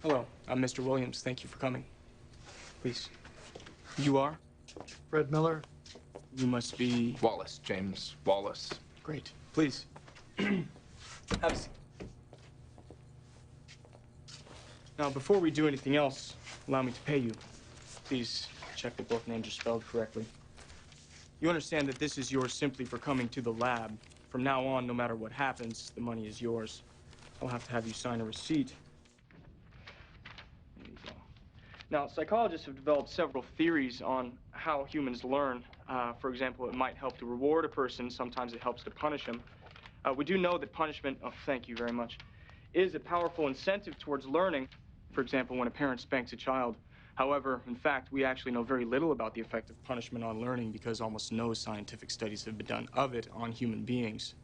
Hello, I'm Mr. Williams. Thank you for coming. Please. You are? Fred Miller. You must be... Wallace, James Wallace. Great. Please. Have a seat. Now, before we do anything else, allow me to pay you. Please check that both names are spelled correctly. You understand that this is yours simply for coming to the lab. From now on, no matter what happens, the money is yours. I'll have to have you sign a receipt. There you go. Now, psychologists have developed several theories on how humans learn. For example, it might help to reward a person. Sometimes it helps to punish him. We do know that punishment, oh, thank you very much, is a powerful incentive towards learning. For example, when a parent spanks a child. However, in fact, we actually know very little about the effect of punishment on learning because almost no scientific studies have been done of it on human beings.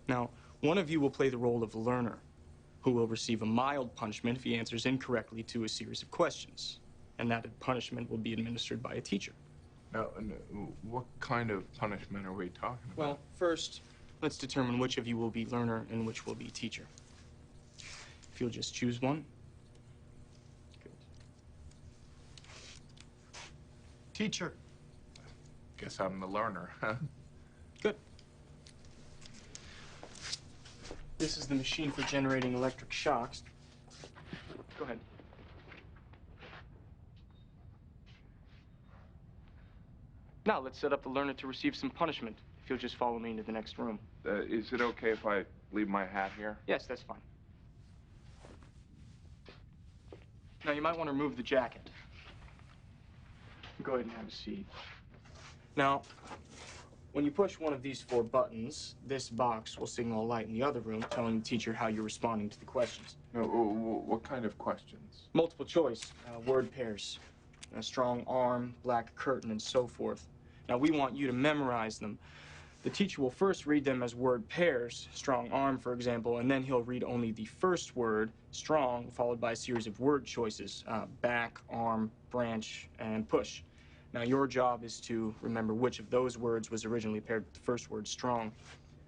Now, one of you will play the role of learner, who will receive a mild punishment if he answers incorrectly to a series of questions. And that punishment will be administered by a teacher. Now, what kind of punishment are we talking about? Well, first, let's determine which of you will be learner and which will be teacher. If you'll just choose one. Good. Teacher. Guess I'm the learner, huh? Good. This is the machine for generating electric shocks. Go ahead. Now, let's set up the learner to receive some punishment, if you'll just follow me into the next room. Is it okay if I leave my hat here? Yes, that's fine. Now, you might want to remove the jacket. Go ahead and have a seat. Now, when you push one of these 4 buttons, this box will signal a light in the other room telling the teacher how you're responding to the questions. No, what kind of questions? Multiple choice, word pairs, a strong arm, black curtain, and so forth. Now, we want you to memorize them. The teacher will first read them as word pairs, strong arm, for example, and then he'll read only the first word, strong, followed by a series of word choices, back, arm, branch, and push. Now, your job is to remember which of those words was originally paired with the first word, strong.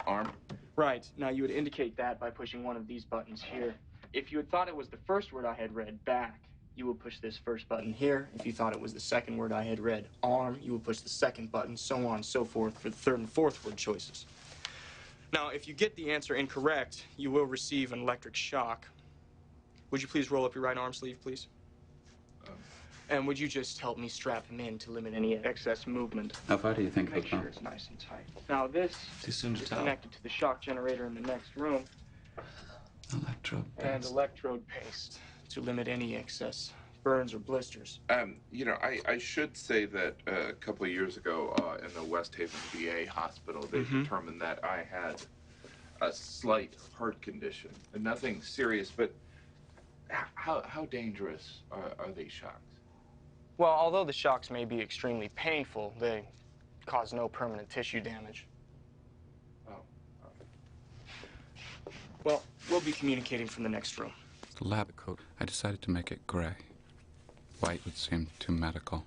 Arm? Right. Now, you would indicate that by pushing one of these buttons here. If you had thought it was the first word I had read, back, you would push this first button here. If you thought it was the second word I had read, arm, you would push the second button, so on and so forth for the third and fourth word choices. Now, if you get the answer incorrect, you will receive an electric shock. Would you please roll up your right arm sleeve, please? And would you just help me strap him in to limit any excess movement? How far do you think he'll Make sure come? it's nice and tight. Now, this Too soon to is tell. connected to the shock generator in the next room. Electrode And paste. electrode paste to limit any excess burns or blisters. You know, I should say that a couple of years ago in the West Haven VA hospital, they determined that I had a slight heart condition. Nothing serious, but how dangerous are these shocks? Well, although the shocks may be extremely painful, they cause no permanent tissue damage. Oh. Well, we'll be communicating from the next room. The lab coat. I decided to make it gray. White would seem too medical.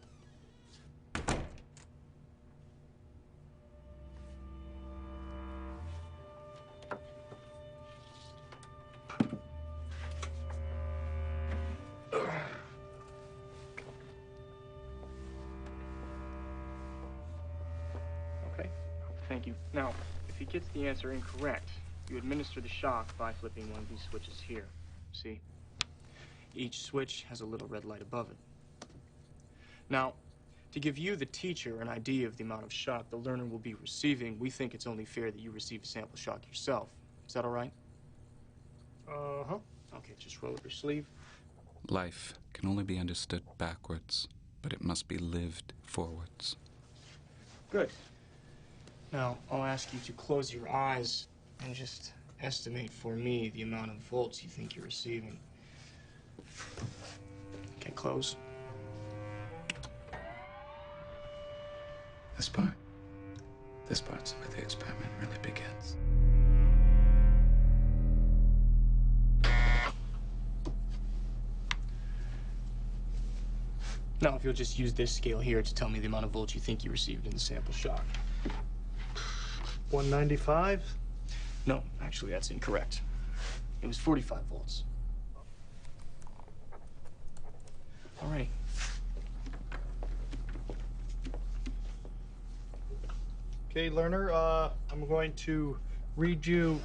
Okay, thank you. Now, if he gets the answer incorrect, you administer the shock by flipping one of these switches here. See? Each switch has a little red light above it. Now, to give you, the teacher, an idea of the amount of shock the learner will be receiving, we think it's only fair that you receive a sample shock yourself. Is that all right? Uh-huh. Okay, just roll up your sleeve. Life can only be understood backwards, but it must be lived forwards. Good. Now, I'll ask you to close your eyes and just estimate for me the amount of volts you think you're receiving. Okay, close. This part's where the experiment really begins. Now, if you'll just use this scale here to tell me the amount of volts you think you received in the sample shock. 195? No, actually, that's incorrect. It was 45 volts. Alrighty. Okay, learner, I'm going to read you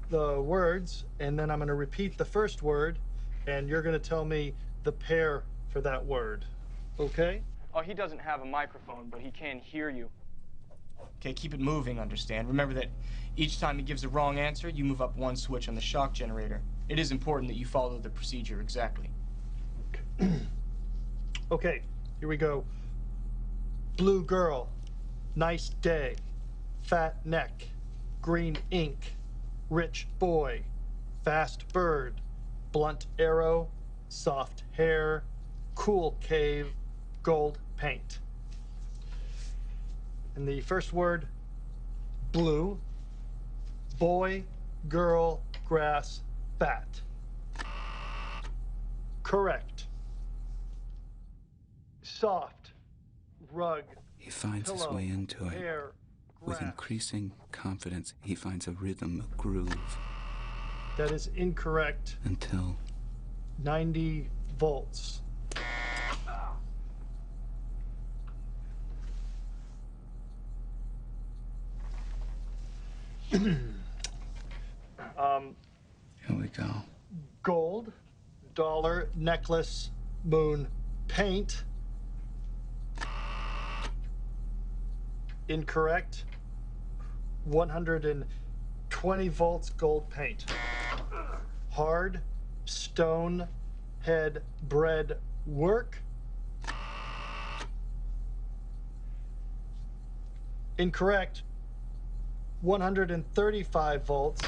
the words, and then I'm going to repeat the first word, and you're going to tell me the pair for that word. Okay? Oh, he doesn't have a microphone, but he can hear you. Okay, keep it moving, understand? Remember that each time he gives a wrong answer, you move up one switch on the shock generator. It is important that you follow the procedure exactly. Okay, here we go. Blue girl, nice day, fat neck, green ink, rich boy, fast bird, blunt arrow, soft hair, cool cave, gold paint. And the first word, blue, boy, girl, grass, fat. Correct. Soft, rug, He finds his pillow, way into it. hair, With grass. increasing confidence, he finds a rhythm, a groove, That is incorrect. until 90 volts. here we go. Gold, dollar, necklace, moon, paint. Incorrect. 120 volts gold paint. Hard, stone, head, bread, work. Incorrect. 135 volts.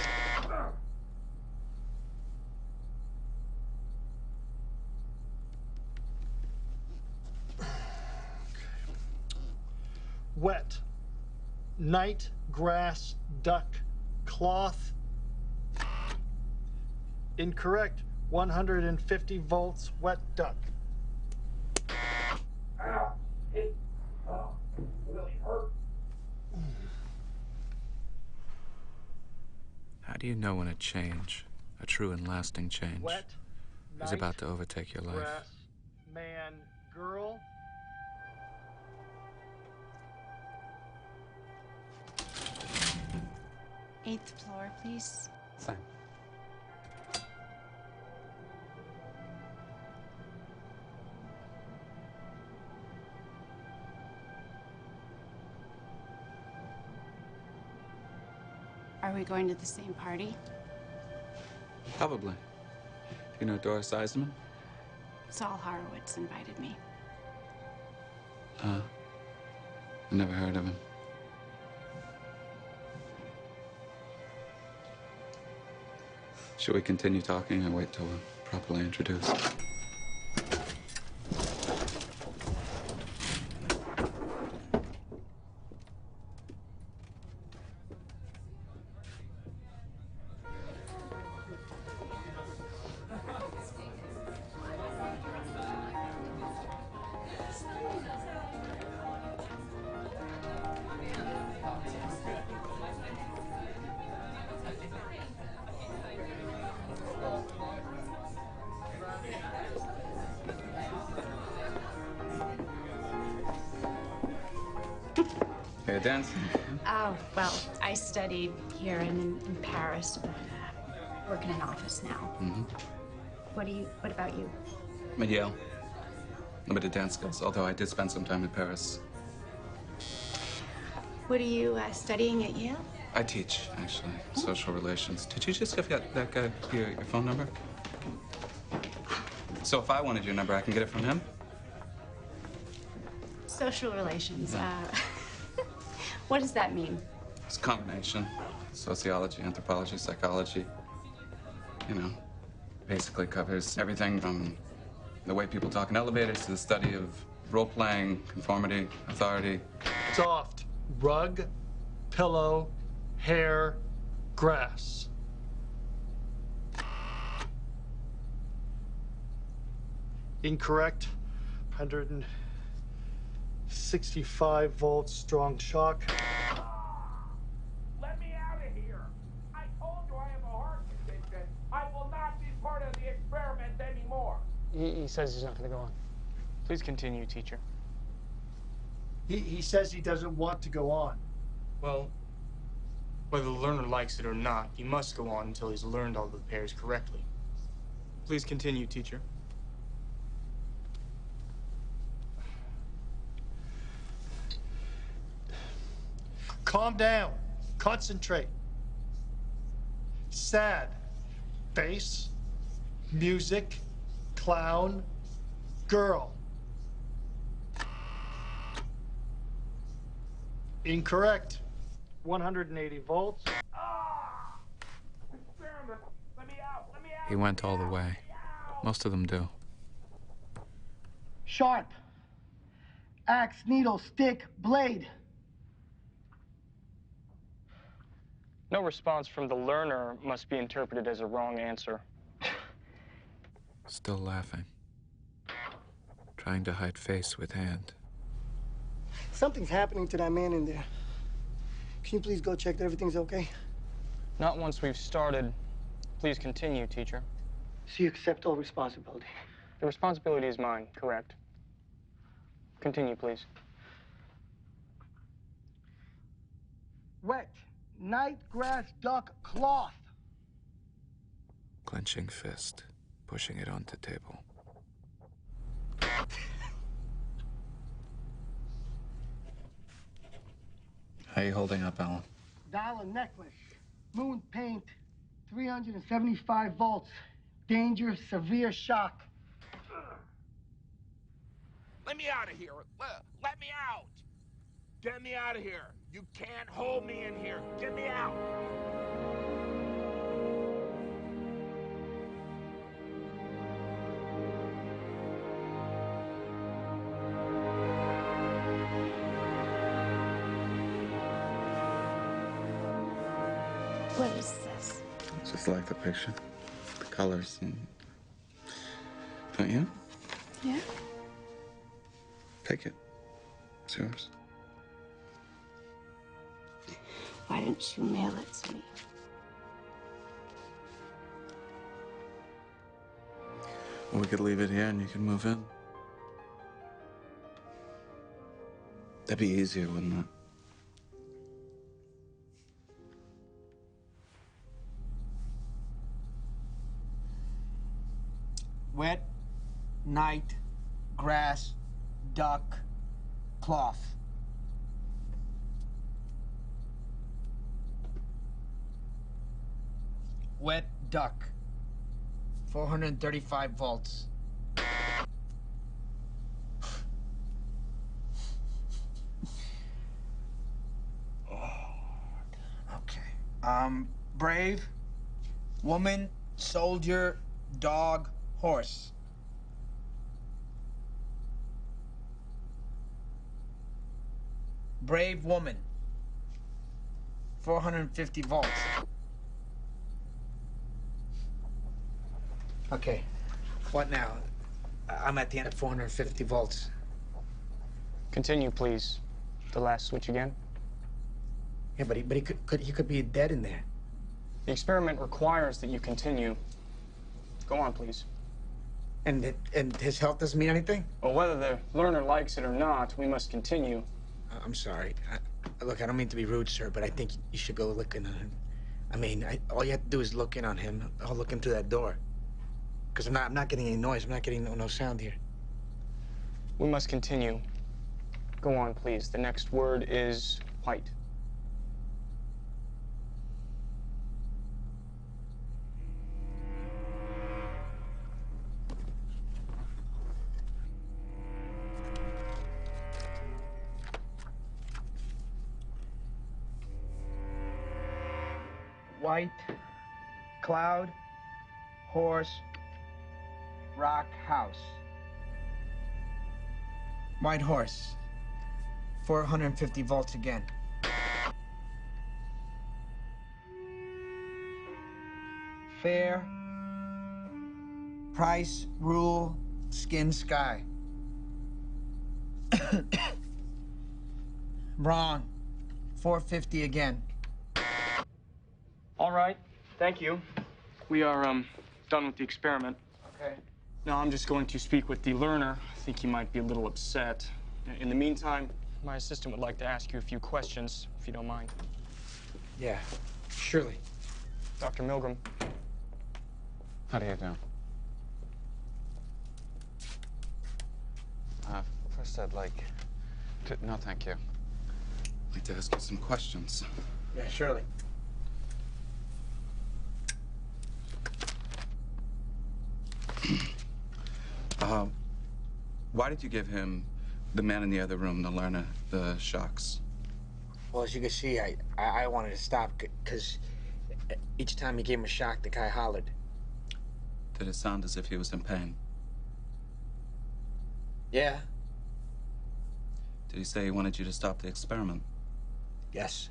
Wet, night, grass, duck, cloth. Incorrect. 150 volts, wet duck. How do you know when a change, a true and lasting change, Wet, is night, about to overtake your life? grass, man, girl. Eighth floor, please. Fine. Are we going to the same party? Probably. Do you know Doris Eisenman? Saul Horowitz invited me. I never heard of him. Should we continue talking or wait till we're properly introduced? Hey, dancing. Oh, well, I studied here and in Paris, but work in an office now. Mm-hmm. What about you? I'm at Yale. Limited dance skills, although I did spend some time in Paris. What are you studying at Yale? I teach, actually, social relations. Did you just give that guy your phone number? So if I wanted your number, I can get it from him? Social relations. What does that mean? It's a combination. Sociology, anthropology, psychology. You know, basically covers everything from the way people talk in elevators to the study of role-playing, conformity, authority. Soft, rug, pillow, hair, grass. Incorrect. 165 volts, strong shock. Let me out of here. I told you I have a heart condition. I will not be part of the experiment anymore. He says he's not going to go on. Please continue, teacher. He says he doesn't want to go on. Well, whether the learner likes it or not, he must go on until he's learned all the pairs correctly. Please continue, teacher. Calm down. Concentrate. Sad. Bass. Music. Clown. Girl. Incorrect. 180 volts. Experiment. Let me out. Let me out. He went all the way. Most of them do. Sharp. Axe, needle, stick, blade. No response from the learner must be interpreted as a wrong answer. Still laughing. Trying to hide face with hand. Something's happening to that man in there. Can you please go check that everything's okay? Not once we've started. Please continue, teacher. So you accept all responsibility? The responsibility is mine, correct? Continue, please. Wet. Night grass duck cloth. Clenching fist. Pushing it onto table. How you holding up, Alan? Dollar necklace. Moon paint. 375 volts. Danger, severe shock. Let me out of here. Let me out. Get me out of here. You can't hold me in here. Get me out. What is this? Just like the picture. The colors and... Don't you? Yeah? Take it. It's yours. Why didn't you mail it to me? Or we could leave it here and you can move in. That'd be easier, wouldn't it? Wet. Night. Grass. Duck. Cloth. Wet duck. 435 volts. Okay. Brave. Woman. Soldier. Dog. Horse. Brave woman. 450 volts. Okay. What now? I'm at the end of 450 volts. Continue, please. The last switch again. Yeah, but he could be dead in there. The experiment requires that you continue. Go on, please. And his health doesn't mean anything? Well, whether the learner likes it or not, we must continue. I'm sorry. Look, I don't mean to be rude, sir, but I think you should go look in on him. I mean, all you have to do is look in on him. I'll look in through that door. Because I'm not getting any noise. I'm not getting no sound here. We must continue. Go on, please. The next word is white. White, cloud, horse, rock, house. White horse. 450 volts again. Fair. Price, rule, skin, sky. Wrong. 450 again. All right. Thank you. We are, done with the experiment. Okay. No, I'm just going to speak with the learner. I think he might be a little upset. In the meantime, my assistant would like to ask you a few questions, if you don't mind. Yeah, surely. Dr. Milgram. How do you do? First I'd like to... No, thank you. I'd like to ask you some questions. Yeah, surely. Why did you give him, the man in the other room, the learner, the shocks? Well, as you can see, I wanted to stop because each time he gave him a shock, the guy hollered. Did it sound as if he was in pain? Yeah. Did he say he wanted you to stop the experiment? Yes.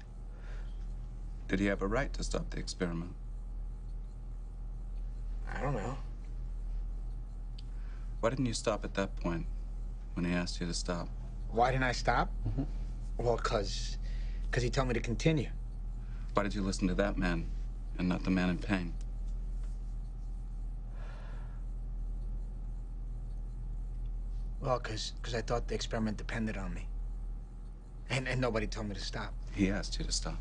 Did he have a right to stop the experiment? I don't know. Why didn't you stop at that point when he asked you to stop? Why didn't I stop? Well, cause he told me to continue. Why did you listen to that man and not the man in pain? Well, cause I thought the experiment depended on me. And nobody told me to stop. He asked you to stop.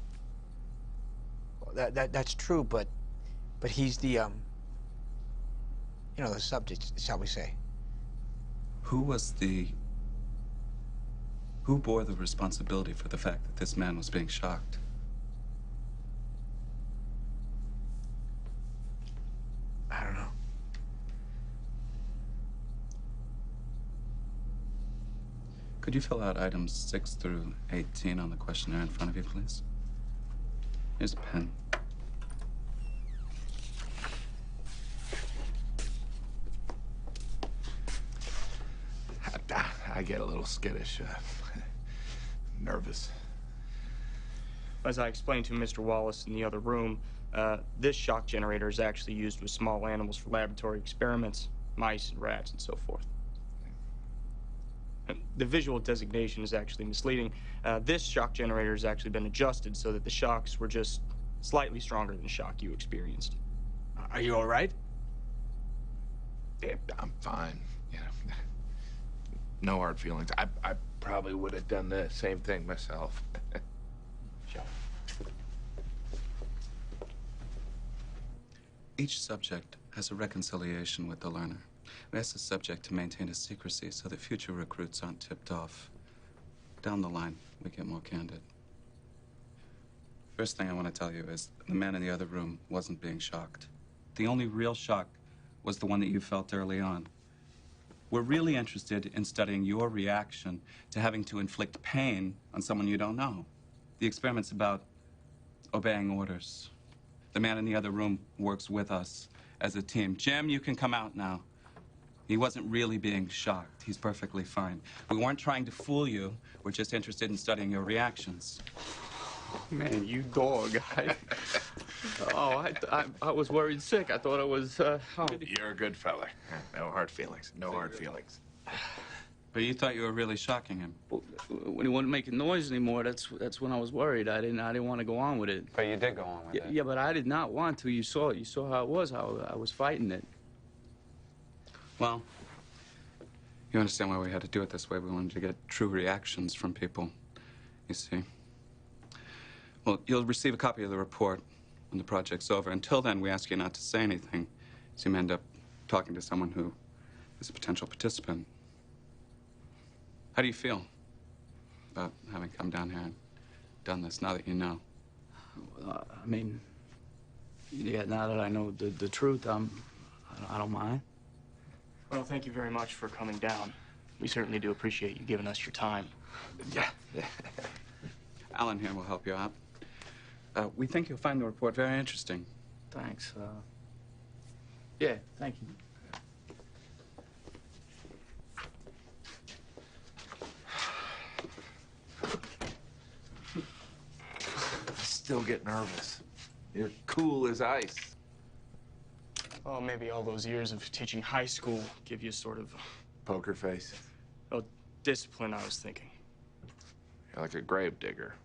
Well, that's true, but he's the, you know, the subject, shall we say. Who bore the responsibility for the fact that this man was being shocked? I don't know. Could you fill out items 6 through 18 on the questionnaire in front of you, please? Here's a pen. I get a little skittish, nervous. As I explained to Mr. Wallace in the other room, this shock generator is actually used with small animals for laboratory experiments, mice and rats and so forth. The visual designation is actually misleading. This shock generator has actually been adjusted so that the shocks were just slightly stronger than the shock you experienced. Are you all right? Yeah, I'm fine, you know. No hard feelings. I probably would have done the same thing myself. Sure. Each subject has a reconciliation with the learner. We ask the subject to maintain a secrecy so that future recruits aren't tipped off. Down the line, we get more candid. First thing I want to tell you is the man in the other room wasn't being shocked. The only real shock was the one that you felt early on. We're really interested in studying your reaction to having to inflict pain on someone you don't know. The experiment's about obeying orders. The man in the other room works with us as a team. Jim, you can come out now. He wasn't really being shocked. He's perfectly fine. We weren't trying to fool you. We're just interested in studying your reactions. Man, you dog. I was worried sick. I thought I was, You're a good fella. No hard feelings. No hard feelings. But you thought you were really shocking him. When he wasn't making noise anymore, that's when I was worried. I didn't want to go on with it. But you did go on with it. Yeah, but I did not want to. You saw it. You saw how it was, how I was fighting it. Well, you understand why we had to do it this way. We wanted to get true reactions from people, you see. Well, you'll receive a copy of the report when the project's over. Until then, we ask you not to say anything, so you may end up talking to someone who is a potential participant. How do you feel about having come down here and done this, now that you know? I mean, yeah, now that I know the truth, I don't mind. Well, thank you very much for coming down. We certainly do appreciate you giving us your time. Yeah. Alan here will help you out. We think you'll find the report very interesting. Thanks. Yeah, thank you. I still get nervous. You're cool as ice. Oh, maybe all those years of teaching high school give you sort of... Poker face. Oh, discipline, I was thinking. You're like a grave digger.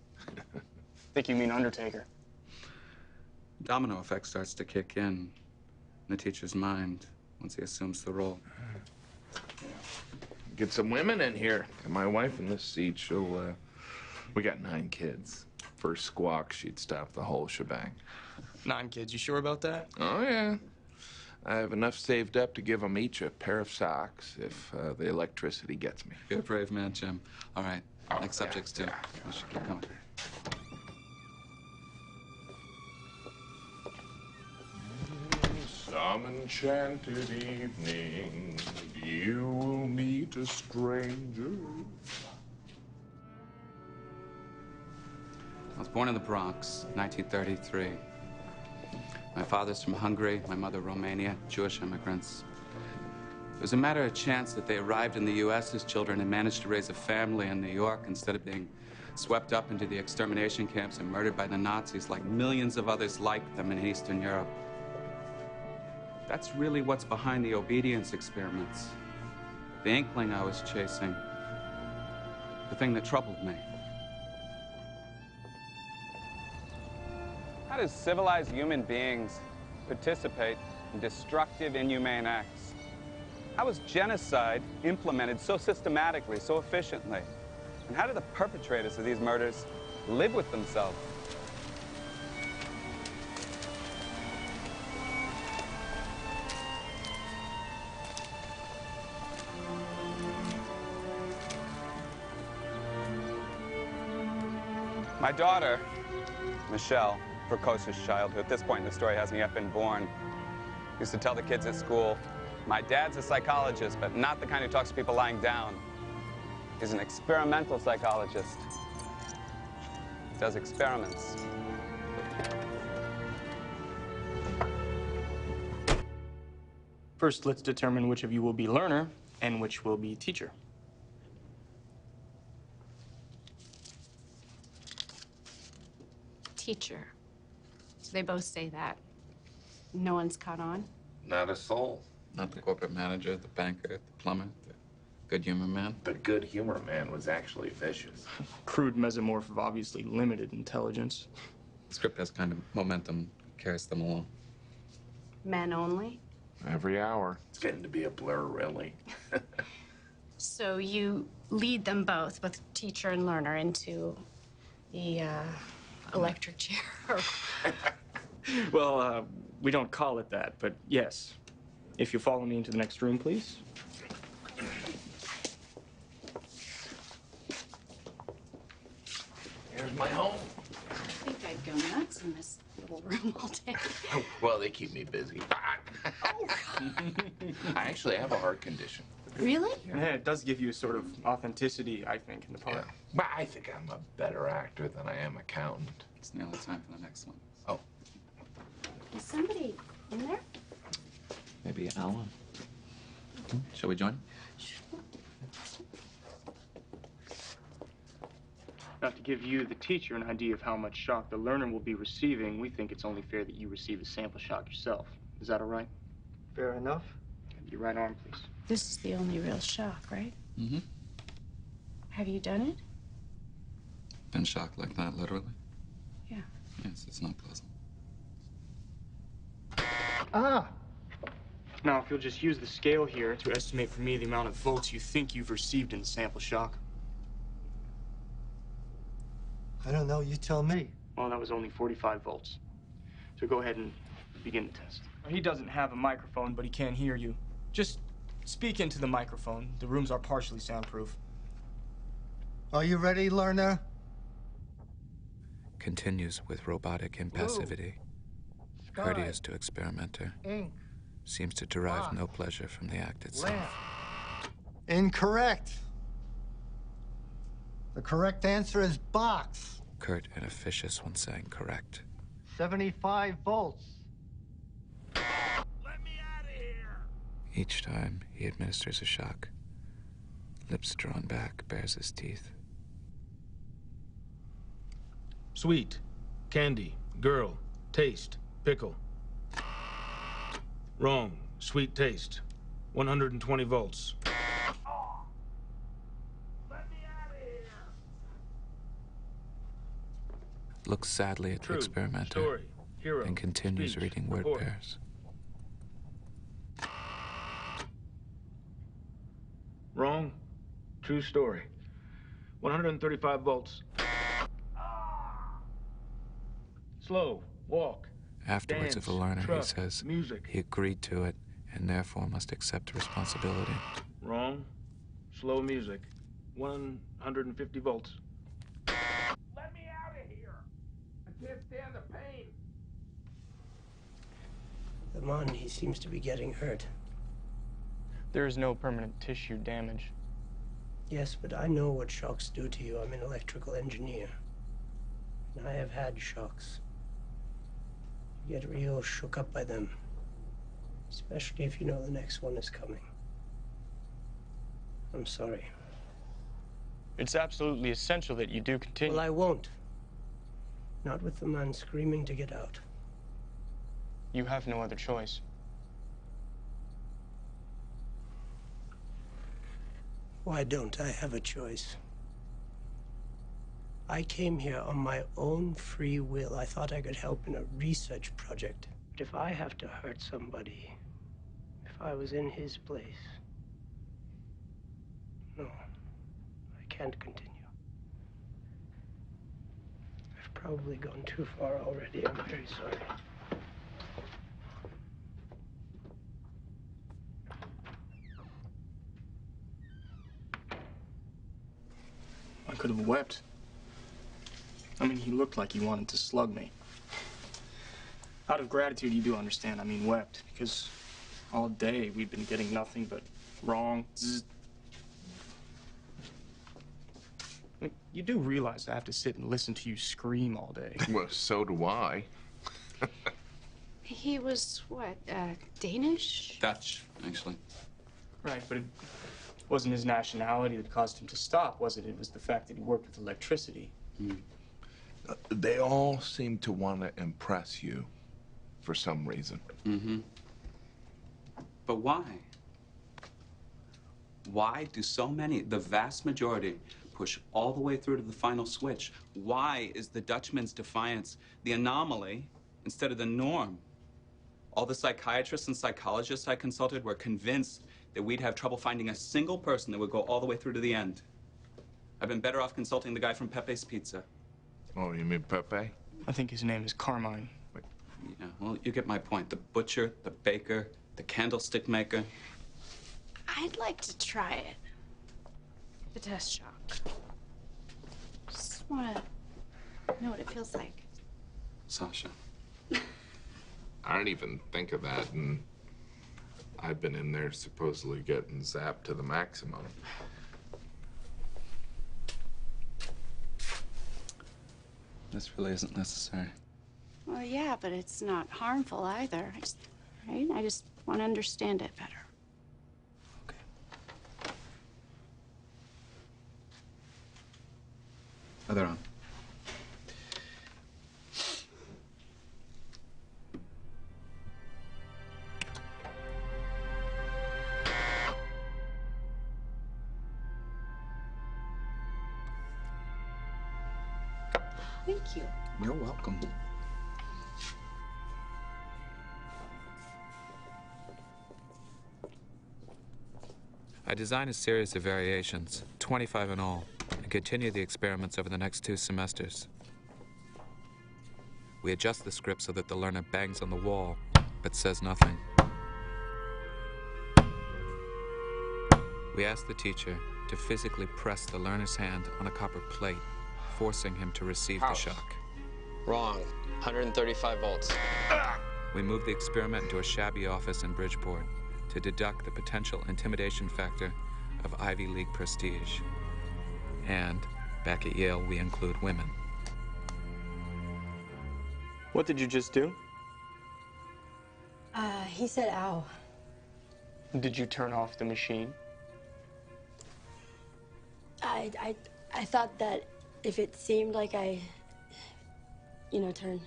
Think you mean Undertaker? Domino effect starts to kick in the teacher's mind. once he assumes the role. Get some women in here. Got my wife in this seat. She'll, we got 9 kids. First squawk, she'd stop the whole shebang. 9 kids, you sure about that? Oh, yeah. I have enough saved up to give them each a pair of socks if the electricity gets me. You're a brave man, Jim. All right, next subjects, too. We should keep going. Some enchanted evening, you will meet a stranger. I was born in the Bronx, 1933. My father's from Hungary, my mother Romania, Jewish immigrants. It was a matter of chance that they arrived in the U.S. as children and managed to raise a family in New York instead of being swept up into the extermination camps and murdered by the Nazis like millions of others like them in Eastern Europe. That's really what's behind the obedience experiments. The inkling I was chasing. The thing that troubled me. How do civilized human beings participate in destructive, inhumane acts? How is genocide implemented so systematically, so efficiently? And how do the perpetrators of these murders live with themselves? My daughter, Michelle, precocious child, who at this point in the story hasn't yet been born, used to tell the kids at school, my dad's a psychologist, but not the kind who talks to people lying down. He's an experimental psychologist. He does experiments. First, let's determine which of you will be learner and which will be teacher. Teacher. So they both say that. No one's caught on. Not a soul. Not the corporate manager, the banker, the plumber, the good humor man. The good humor man was actually vicious. Crude mesomorph of obviously limited intelligence. The script has kind of momentum, carries them along. Men only? Every hour. It's getting to be a blur, really. So you lead them both teacher and learner, into the electric chair. Well, we don't call it that, but yes. If you follow me into the next room, please. Here's my home. I think I'd go nuts in this little room all day. Well, they keep me busy. I actually have a heart condition. Really? Yeah, it does give you a sort of authenticity, I think, in the part. Yeah. But I think I'm a better actor than I am accountant. It's nearly time for the next one. Oh. Is somebody in there? Maybe Alan. Shall we join? Now, to give you, the teacher, an idea of how much shock the learner will be receiving, we think it's only fair that you receive a sample shock yourself. Is that all right? Fair enough. Your right arm, please. This is the only real shock, right? Mm-hmm. Have you done it? Been shocked like that, literally? Yeah. Yes, it's not pleasant. Ah! Now, if you'll just use the scale here to estimate for me the amount of volts you think you've received in the sample shock. I don't know. You tell me. Well, that was only 45 volts. So go ahead and begin the test. He doesn't have a microphone, but he can hear you. Just speak into the microphone. The rooms are partially soundproof. Are you ready, learner? Continues with robotic impassivity. Sky. Courteous to experimenter. Ink. Seems to derive Box. no pleasure from the act itself. Lamp. Incorrect. The correct answer is box. Curt and officious when saying correct. 75 volts. Each time he administers a shock, lips drawn back, bares his teeth. Sweet, candy, girl, taste, pickle. Wrong, sweet taste. 120 volts. Looks sadly at the True, experimenter story, hero, and continues speech, reading word report. pairs. True story. 135 volts. Slow, walk. Afterwards, Dance, if a learner, truck, he says, music. he agreed to it and therefore must accept responsibility. Wrong. Slow music. 150 volts. Let me out of here! I can't stand the pain! The man, he seems to be getting hurt. There is no permanent tissue damage. Yes, but I know what shocks do to you. I'm an electrical engineer. And I have had shocks. You get real shook up by them. Especially if you know the next one is coming. I'm sorry. It's absolutely essential that you do continue. Well, I won't. Not with the man screaming to get out. You have no other choice. Why don't I have a choice? I came here on my own free will. I thought I could help in a research project. But if I have to hurt somebody, if I was in his place, no, I can't continue. I've probably gone too far already. I'm very sorry. I could have wept. I mean, he looked like he wanted to slug me. Out of gratitude, you do understand, I mean wept, because all day we've been getting nothing but wrong. Zzz. I mean, you do realize I have to sit and listen to you scream all day. Well, so do I. He was, what, Danish? Dutch, actually. Right, but it wasn't his nationality that caused him to stop, was it? It was the fact that he worked with electricity. They all seem to want to impress you for some reason. Mm-hmm. But why? Why do so many, the vast majority, push all the way through to the final switch? Why is the Dutchman's defiance the anomaly instead of the norm? All the psychiatrists and psychologists I consulted were convinced that we'd have trouble finding a single person that would go all the way through to the end. I've been better off consulting the guy from Pepe's Pizza. Oh, you mean Pepe? I think his name is Carmine. Yeah, well, you get my point. The butcher, the baker, the candlestick maker. I'd like to try it. The test shock. Just want to know what it feels like. Sasha. I didn't even think of that, and I've been in there supposedly getting zapped to the maximum. This really isn't necessary. Well, yeah, but it's not harmful either. I just want to understand it better. Other on. Thank you. You're welcome. I designed a series of variations, 25 in all, and continue the experiments over the next 2 semesters. We adjust the script so that the learner bangs on the wall, but says nothing. We ask the teacher to physically press the learner's hand on a copper plate, forcing him to receive the shock. Wrong. 135 volts. We move the experiment into a shabby office in Bridgeport to deduct the potential intimidation factor of Ivy League prestige. And back at Yale, we include women. What did you just do? He said ow. Did you turn off the machine? I thought that if it seemed like I, turn.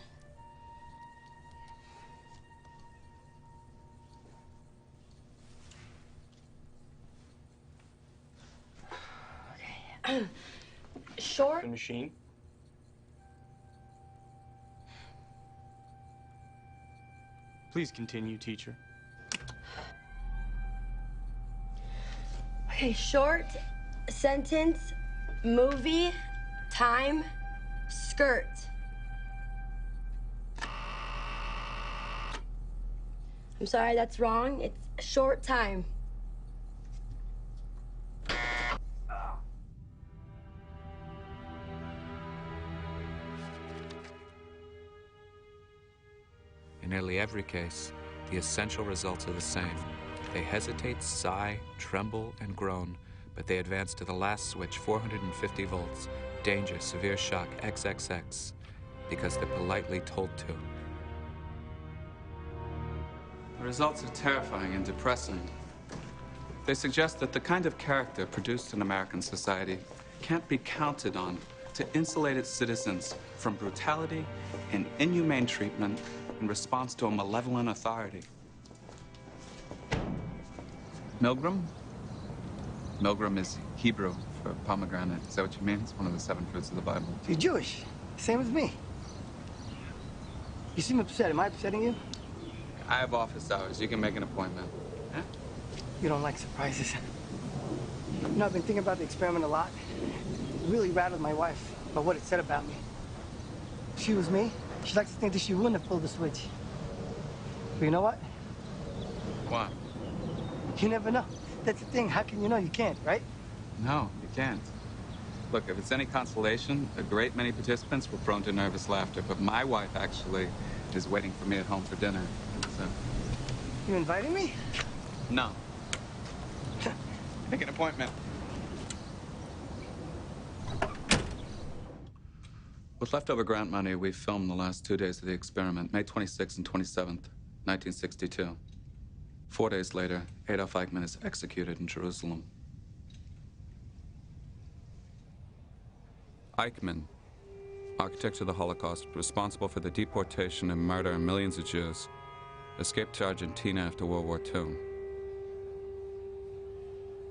Okay. Short. The machine? Please continue, teacher. Okay, short, sentence, movie, time, skirt. I'm sorry, that's wrong. It's a short time. In nearly every case, the essential results are the same. They hesitate, sigh, tremble, and groan, but they advance to the last switch, 450 volts, danger, severe shock, XXX, because they're politely told to. The results are terrifying and depressing. They suggest that the kind of character produced in American society can't be counted on to insulate its citizens from brutality and inhumane treatment in response to a malevolent authority. Milgram? Milgram is Hebrew for pomegranate. Is that what you mean? It's one of the 7 fruits of the Bible. You're Jewish. Same as me. You seem upset. Am I upsetting you? I have office hours. You can make an appointment. Huh? You don't like surprises. You know, I've been thinking about the experiment a lot. It really rattled my wife about what it said about me. If she was me, she likes to think that she wouldn't have pulled the switch. But you know what? What? You never know. That's the thing. How can you know? You can't, right? No, you can't. Look, if it's any consolation, a great many participants were prone to nervous laughter, but my wife actually is waiting for me at home for dinner. So... You inviting me? No. Make an appointment. With leftover grant money, we filmed the last 2 days of the experiment, May 26th and 27th, 1962. 4 days later, Adolf Eichmann is executed in Jerusalem. Eichmann, architect of the Holocaust, responsible for the deportation and murder of millions of Jews, escaped to Argentina after World War II.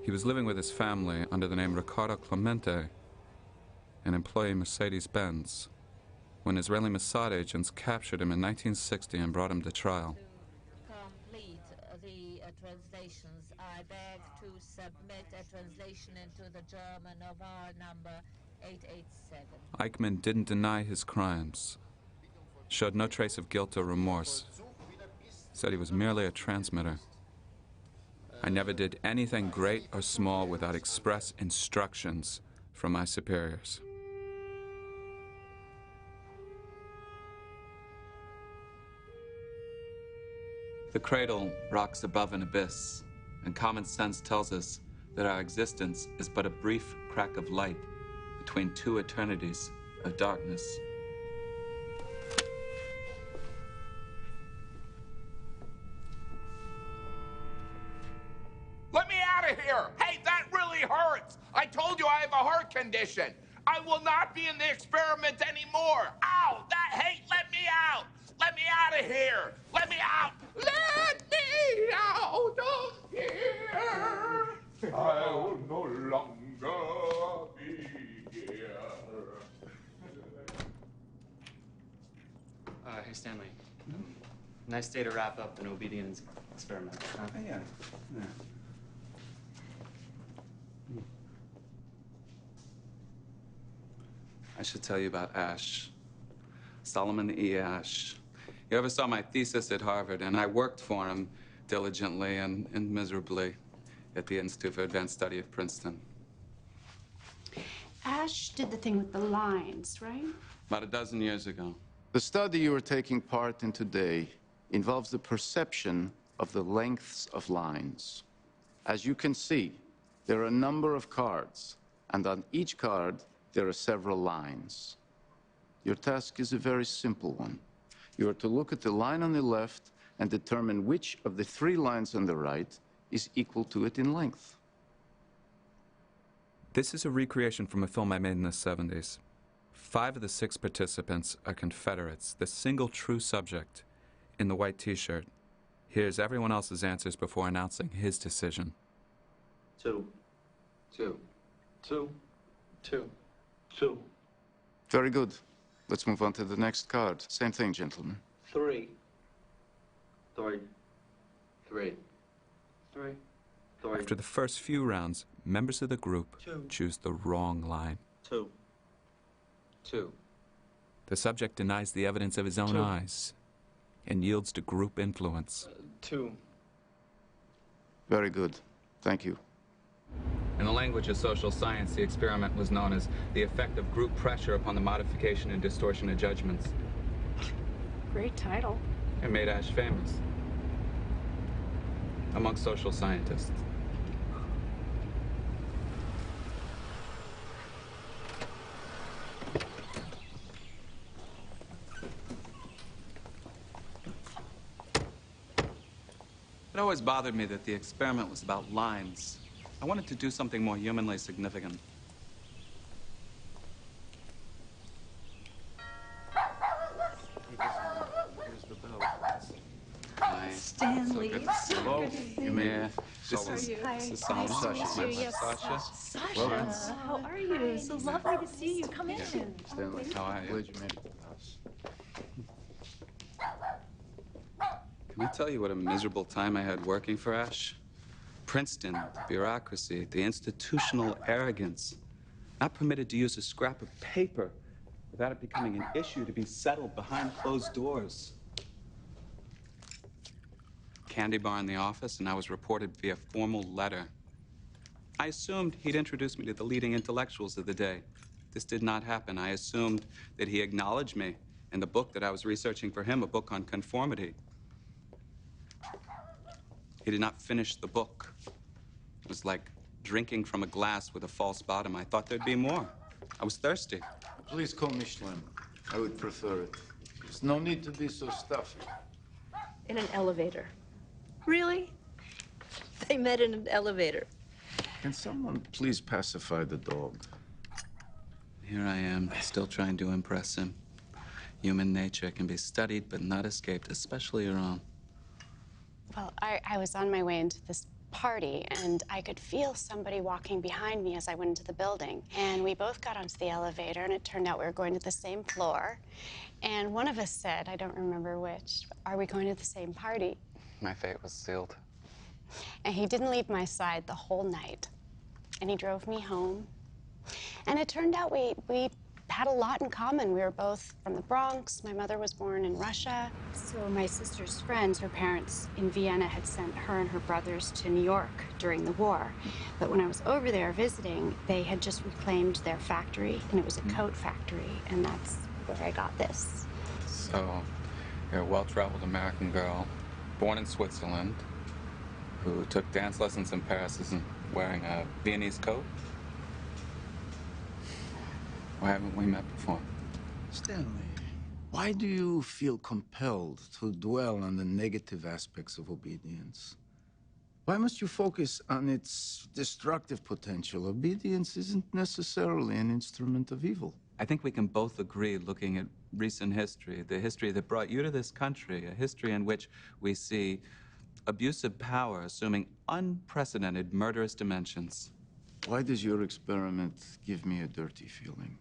He was living with his family under the name Ricardo Clemente, an employee Mercedes-Benz, when Israeli Mossad agents captured him in 1960 and brought him to trial. To complete the translations, I beg to submit a translation into the German of our number 887. Eichmann didn't deny his crimes, showed no trace of guilt or remorse, said he was merely a transmitter. I never did anything great or small without express instructions from my superiors. The cradle rocks above an abyss, and common sense tells us that our existence is but a brief crack of light between 2 eternities of darkness. Let me out of here! Hey, that really hurts! I told you I have a heart condition. I will not be in the experiment anymore. Ow! Hey, let me out! Let me out of here! Let me out! Let me out of here! I will no longer be here. Hey, Stanley. Nice day to wrap up an obedience experiment. Huh? Yeah. I should tell you about Ash. Solomon E. Ash. You ever saw my thesis at Harvard, and I worked for him diligently and miserably at the Institute for Advanced Study of Princeton. Ash did the thing with the lines, right? About a dozen years ago. The study you are taking part in today involves the perception of the lengths of lines. As you can see, there are a number of cards, and on each card, there are several lines. Your task is a very simple one. You are to look at the line on the left and determine which of the 3 lines on the right is equal to it in length. This is a recreation from a film I made in the 70s. 5 of the 6 participants are Confederates, the single true subject in the white t-shirt. Here's everyone else's answers before announcing his decision. 2. 2. 2. 2. 2. Very good. Let's move on to the next card. Same thing, gentlemen. 3. 3. 3. 3. 3. After the first few rounds, members of the group choose the wrong line. 2. 2. The subject denies the evidence of his own 2. eyes and yields to group influence. 2. Very good. Thank you. In the language of social science, the experiment was known as the effect of group pressure upon the modification and distortion of judgments. Great title. It made Ash famous among social scientists. It always bothered me that the experiment was about lines. I wanted to do something more humanly significant. Here's the bell. Hi. Stanley. So good to see you. Hello. You may. This How are is you? this is Hi. Solomon. Nice to meet you. Yes. Sasha. Sasha, how are you? So lovely to see you. Come in. Stanley, How are you? glad you made it to the house. Can I tell you what a miserable time I had working for Ash? Princeton, the bureaucracy, the institutional arrogance. Not permitted to use a scrap of paper without it becoming an issue to be settled behind closed doors. Candy bar in the office, and I was reported via formal letter. I assumed he'd introduced me to the leading intellectuals of the day. This did not happen. I assumed that he acknowledged me in the book that I was researching for him, a book on conformity. He did not finish the book. It was like drinking from a glass with a false bottom. I thought there'd be more. I was thirsty. Please call me Schlemm. I would prefer it. There's no need to be so stuffy. In an elevator. Really? They met in an elevator. Can someone please pacify the dog? Here I am, still trying to impress him. Human nature can be studied but not escaped, especially your own. Well, I was on my way into this party, and I could feel somebody walking behind me as I went into the building. And we both got onto the elevator, and it turned out we were going to the same floor. And one of us said, I don't remember which, are we going to the same party? My fate was sealed. And he didn't leave my side the whole night. And he drove me home. And it turned out we had a lot in common. We were both from the Bronx. My mother was born in Russia. So my sister's friends, her parents in Vienna, had sent her and her brothers to New York during the war. But when I was over there visiting, they had just reclaimed their factory, and it was a coat factory, and that's where I got this. So, you're a well-traveled American girl, born in Switzerland, who took dance lessons in Paris, isn't wearing a Viennese coat? Why haven't we met before? Stanley, why do you feel compelled to dwell on the negative aspects of obedience? Why must you focus on its destructive potential? Obedience isn't necessarily an instrument of evil. I think we can both agree, looking at recent history, the history that brought you to this country, a history in which we see abusive power assuming unprecedented murderous dimensions. Why does your experiment give me a dirty feeling?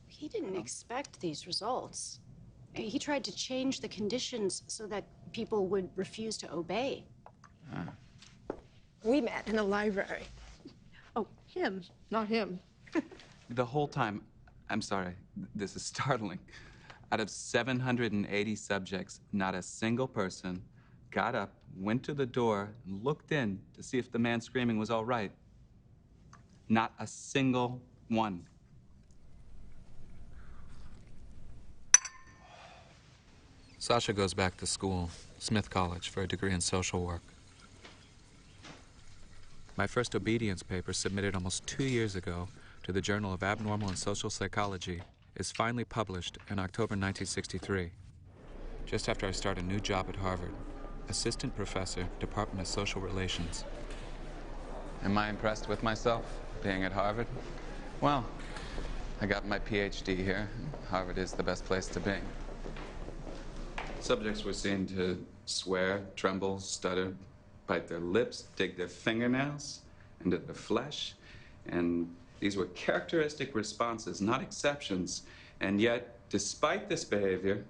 He didn't expect these results. He tried to change the conditions so that people would refuse to obey. We met in a library. Oh, him, not him. The whole time, I'm sorry, this is startling. Out of 780 subjects, not a single person got up, went to the door, and looked in to see if the man screaming was all right. Not a single one. Sasha goes back to school, Smith College, for a degree in social work. My first obedience paper, submitted almost 2 years ago to the Journal of Abnormal and Social Psychology, is finally published in October 1963, just after I start a new job at Harvard, assistant professor, Department of Social Relations. Am I impressed with myself, being at Harvard? Well, I got my PhD here. Harvard is the best place to be. Subjects were seen to swear, tremble, stutter, bite their lips, dig their fingernails into their flesh. And these were characteristic responses, not exceptions. And yet, despite this behavior,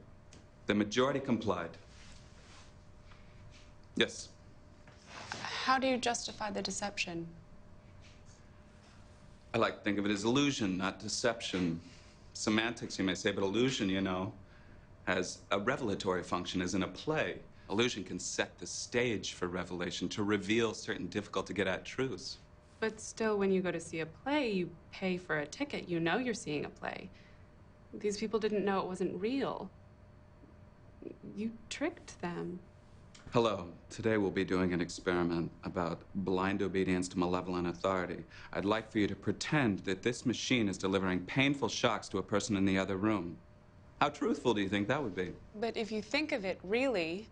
the majority complied. Yes? How do you justify the deception? I like to think of it as illusion, not deception. Semantics, you may say, but illusion, you know, has a revelatory function, as in a play. Illusion can set the stage for revelation, to reveal certain difficult-to-get-at truths. But still, when you go to see a play, you pay for a ticket. You know you're seeing a play. These people didn't know it wasn't real. You tricked them. Hello. Today we'll be doing an experiment about blind obedience to malevolent authority. I'd like for you to pretend that this machine is delivering painful shocks to a person in the other room. How truthful do you think that would be? But if you think of it really,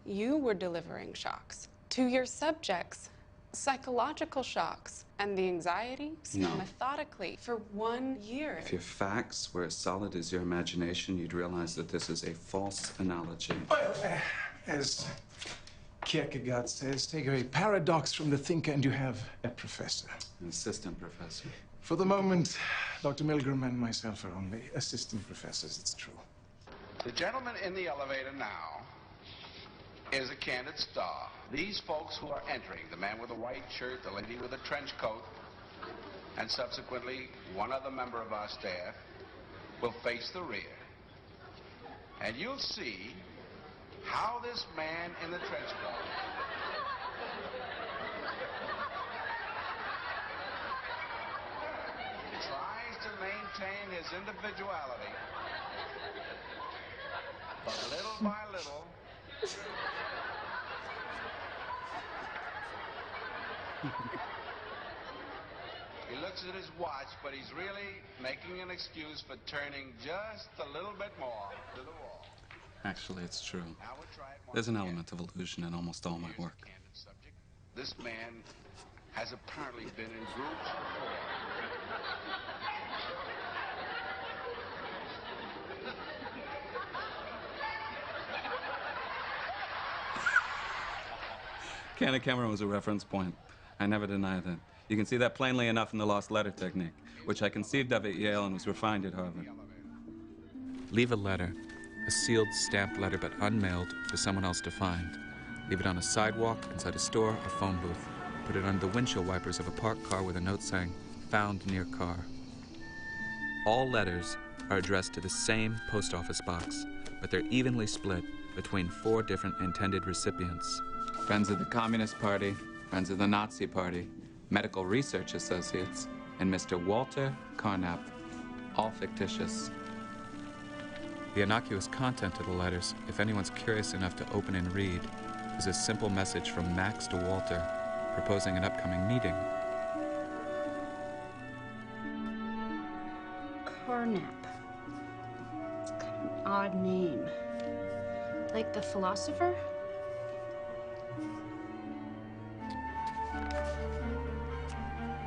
you were delivering shocks to your subjects, psychological shocks, and the anxiety No. methodically for 1 year. If your facts were as solid as your imagination, you'd realize that this is a false analogy. Well, as Kierkegaard says, take away paradox from the thinker and you have a professor. An assistant professor. For the moment, Dr. Milgram and myself are only assistant professors, it's true. The gentleman in the elevator now is a candid star. These folks who are entering, the man with the white shirt, the lady with the trench coat, and subsequently one other member of our staff, will face the rear. And you'll see how this man in the trench coat tries to maintain his individuality, but little by little, he looks at his watch, but he's really making an excuse for turning just a little bit more to the wall. Actually, it's true. There's an element of illusion in almost all my work. This man has apparently been in groups before. Candid camera was a reference point. I never deny that. You can see that plainly enough in the lost letter technique, which I conceived of at Yale and was refined at Harvard. Leave a letter, a sealed, stamped letter but unmailed for someone else to find. Leave it on a sidewalk, inside a store, or phone booth. Put it under the windshield wipers of a parked car with a note saying, "Found near car." All letters are addressed to the same post office box, but they're evenly split between 4 different intended recipients. Friends of the Communist Party, friends of the Nazi Party, medical research associates, and Mr. Walter Carnap, all fictitious. The innocuous content of the letters, if anyone's curious enough to open and read, is a simple message from Max to Walter, proposing an upcoming meeting. Carnap. It's kind of an odd name. Like the philosopher?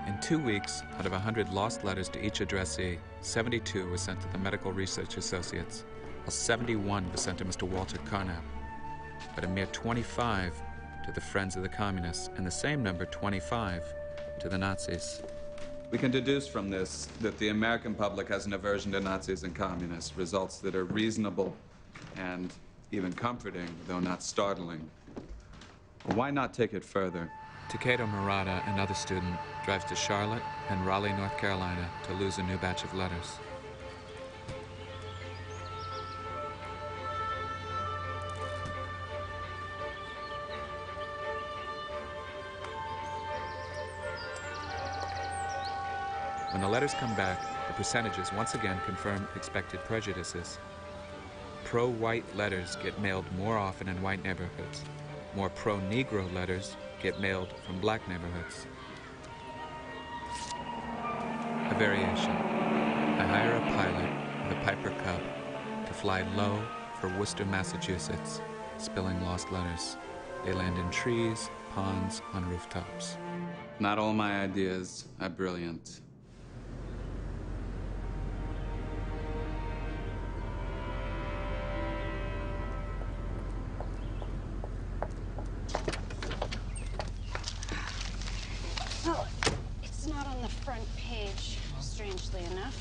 In 2 weeks, out of 100 lost letters to each addressee, 72 were sent to the Medical Research Associates, while 71 were sent to Mr. Walter Carnap, but a mere 25 to the Friends of the Communists, and the same number, 25, to the Nazis. We can deduce from this that the American public has an aversion to Nazis and communists, results that are reasonable and even comforting, though not startling. Why not take it further? Takedo Murata, another student, drives to Charlotte and Raleigh, North Carolina to lose a new batch of letters. When the letters come back, the percentages once again confirm expected prejudices. Pro-white letters get mailed more often in white neighborhoods. More pro-Negro letters get mailed from black neighborhoods. A variation. I hire a pilot with a Piper Cub to fly low for Worcester, Massachusetts, spilling lost letters. They land in trees, ponds, on rooftops. Not all my ideas are brilliant. Well, it's not on the front page, strangely enough.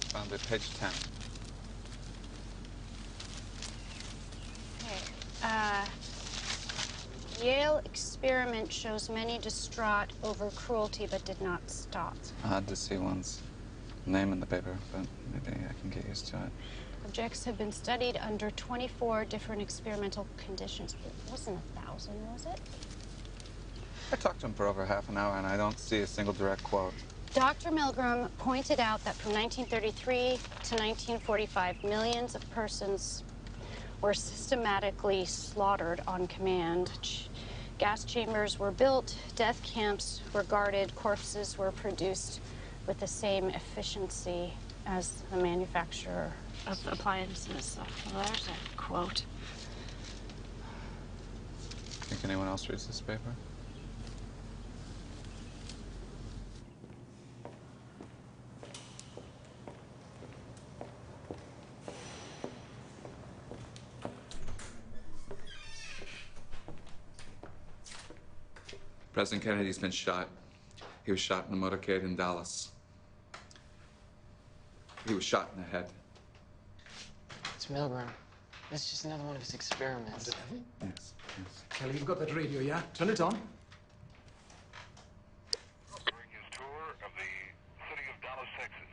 Found it, page 10. Yale experiment shows many distraught over cruelty but did not stop. Odd to see one's name in the paper, but maybe I can get used to it. Subjects have been studied under 24 different experimental conditions. It wasn't 1,000, was it? I talked to him for over half an hour, and I don't see a single direct quote. Dr. Milgram pointed out that from 1933 to 1945, millions of persons were systematically slaughtered on command. Gas chambers were built, death camps were guarded, corpses were produced with the same efficiency as the manufacturer of appliances. Well, there's a quote. Think anyone else reads this paper? President Kennedy's been shot. He was shot in a motorcade in Dallas. He was shot in the head. It's Milgram. It's just another one of his experiments. Yes. Kelly, you've got that radio, yeah? Turn it on. During his tour of the city of Dallas, Texas,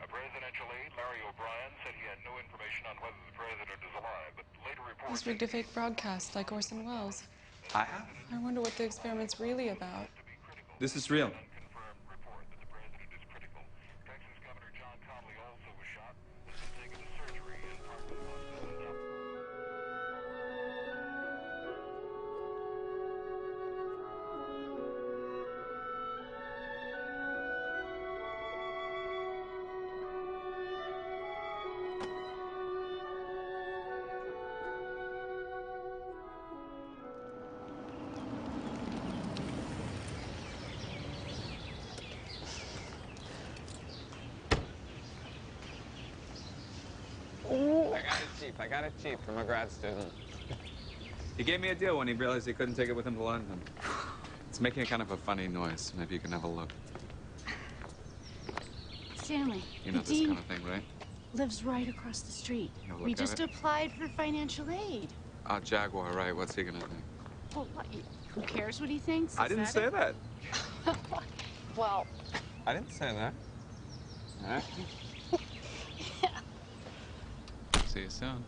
a presidential aide, Larry O'Brien, said he had no information on whether the president is alive, but later reports... He's rigged a fake broadcast like Orson Welles. I have? I wonder what the experiment's really about. This is real. I got it cheap from a grad student. He gave me a deal when he realized he couldn't take it with him to London. It's making a kind of a funny noise. Maybe you can have a look. Stanley, You know the this dean kind of thing, right? lives right across the street. You look We at just it? applied for financial aid. Jaguar, right. What's he gonna think? Well, what, who cares what he thinks? I Is didn't that say it? that. Well, I didn't say that. All right. See you soon.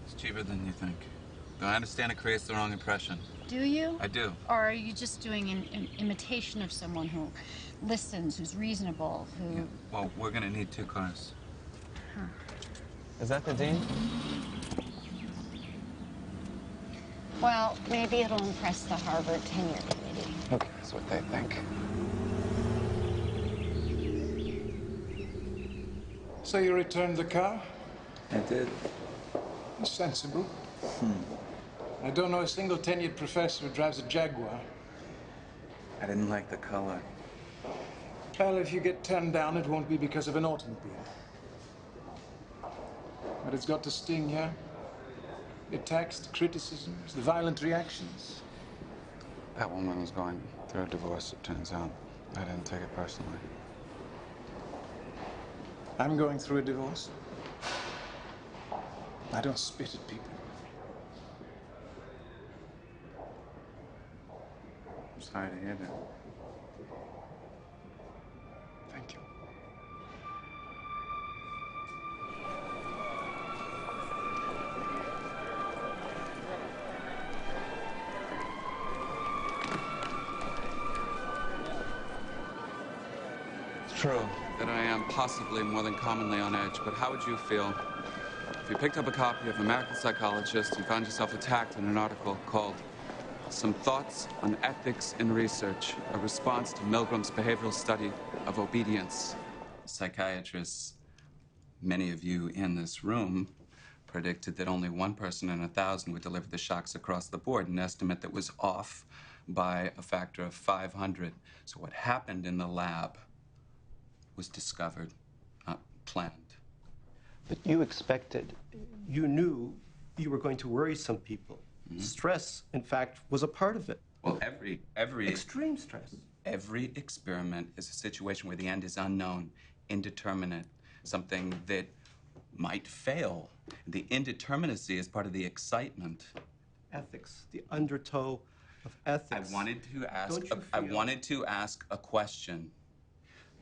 It's cheaper than you think. Though I understand it creates the wrong impression. Do you? I do. Or are you just doing an imitation of someone who listens, who's reasonable, who... Yeah. Well, we're gonna need 2 cars. Huh. Is that the dean? Well, maybe it'll impress the Harvard tenure committee. Okay, that's what they think. So you returned the car? I did. Sensible. I don't know a single tenured professor who drives a Jaguar. I didn't like the color. Well, if you get turned down, it won't be because of an automobile. But it's got to sting, yeah? The attacks, the criticisms, the violent reactions. That woman was going through a divorce, it turns out. I didn't take it personally. I'm going through a divorce. I don't spit at people. I'm sorry to hear that. Thank you. It's true that I am possibly more than commonly on edge, but how would you feel if you picked up a copy of American Psychologist and found yourself attacked in an article called Some Thoughts on Ethics in Research, a response to Milgram's behavioral study of obedience? Psychiatrists, many of you in this room, predicted that only 1 person in 1,000 would deliver the shocks across the board, an estimate that was off by a factor of 500. So what happened in the lab was discovered, not planned. But you expected, you knew you were going to worry some people. Stress, in fact, was a part of it. Well, every extreme stress. Every experiment is a situation where the end is unknown. indeterminate, something that might fail. The indeterminacy is part of the excitement. Ethics, the undertow of ethics. I wanted to ask a question,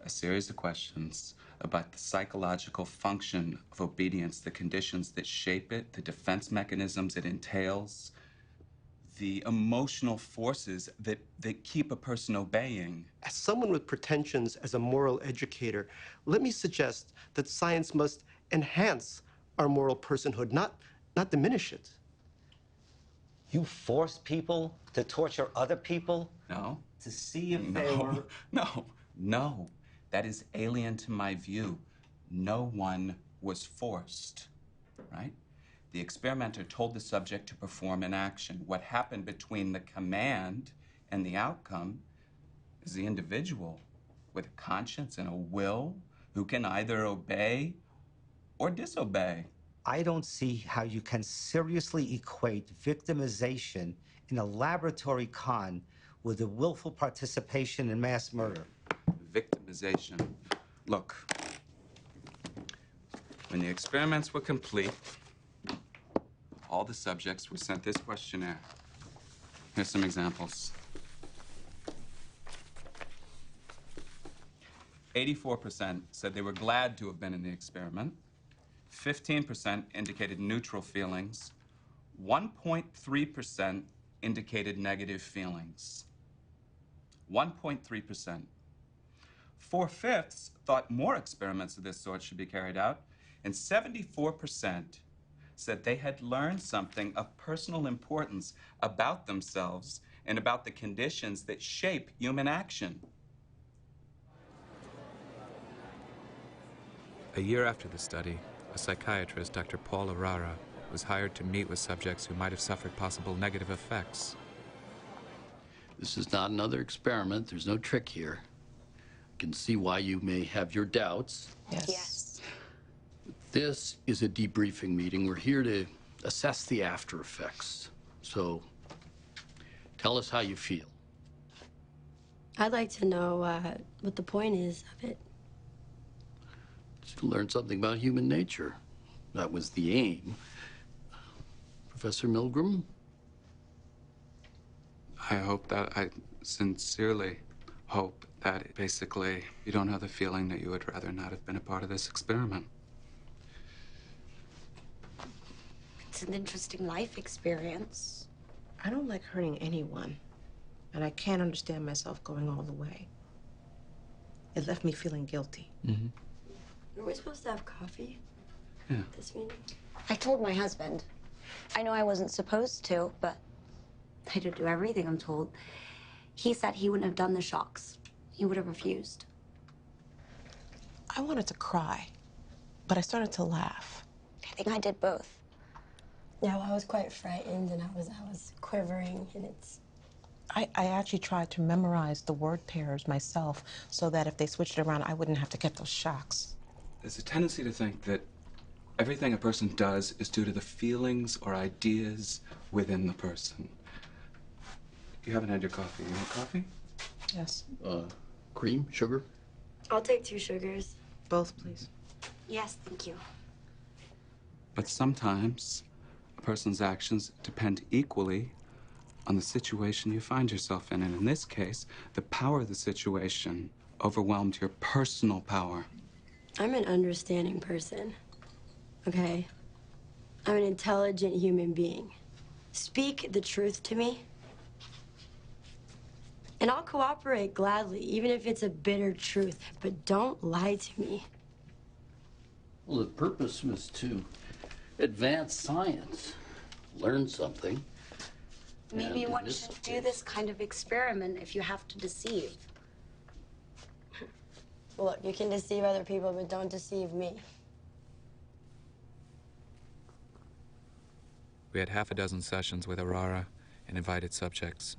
a series of questions about the psychological function of obedience, the conditions that shape it, the defense mechanisms it entails, the emotional forces that keep a person obeying. As someone with pretensions as a moral educator, let me suggest that science must enhance our moral personhood, not diminish it. You force people to torture other people? No. To see if they were... No. That is alien to my view. No one was forced, right? The experimenter told the subject to perform an action. What happened between the command and the outcome is the individual with a conscience and a will who can either obey or disobey. I don't see how you can seriously equate victimization in a laboratory con with a willful participation in mass murder. Victimization. Look, when the experiments were complete, all the subjects were sent this questionnaire. Here's some examples. 84% said they were glad to have been in the experiment. 15% indicated neutral feelings. 1.3% indicated negative feelings. 1.3%. 4/5 thought more experiments of this sort should be carried out, and 74% said they had learned something of personal importance about themselves and about the conditions that shape human action. A year after the study, a psychiatrist, Dr. Paul Arara, was hired to meet with subjects who might have suffered possible negative effects. This is not another experiment. There's no trick here. I can see why you may have your doubts. Yes. This is a debriefing meeting. We're here to assess the after effects. So tell us how you feel. I'd like to know what the point is of it. To learn something about human nature. That was the aim. Professor Milgram? I sincerely hope that basically you don't have the feeling that you would rather not have been a part of this experiment. It's an interesting life experience. I don't like hurting anyone, and I can't understand myself going all the way. It left me feeling guilty. Mm-hmm. Are we supposed to have coffee? Yeah. This meeting? I told my husband. I know I wasn't supposed to, but I don't do everything I'm told. He said he wouldn't have done the shocks. He would have refused. I wanted to cry, but I started to laugh. I think I did both. Yeah, well, I was quite frightened, and I was quivering, and it's... I actually tried to memorize the word pairs myself so that if they switched it around, I wouldn't have to get those shocks. There's a tendency to think that everything a person does is due to the feelings or ideas within the person. You haven't had your coffee. You want coffee? Yes. Cream, sugar? I'll take 2 sugars. Both, please. Yes, thank you. But sometimes a person's actions depend equally on the situation you find yourself in. And in this case, the power of the situation overwhelmed your personal power. I'm an understanding person, okay? I'm an intelligent human being. Speak the truth to me, and I'll cooperate gladly, even if it's a bitter truth, but don't lie to me. Well, the purpose was to advance science, learn something. Maybe one should do this kind of experiment if you have to deceive. Look, you can deceive other people, but don't deceive me. We had half a dozen sessions with Arara and invited subjects.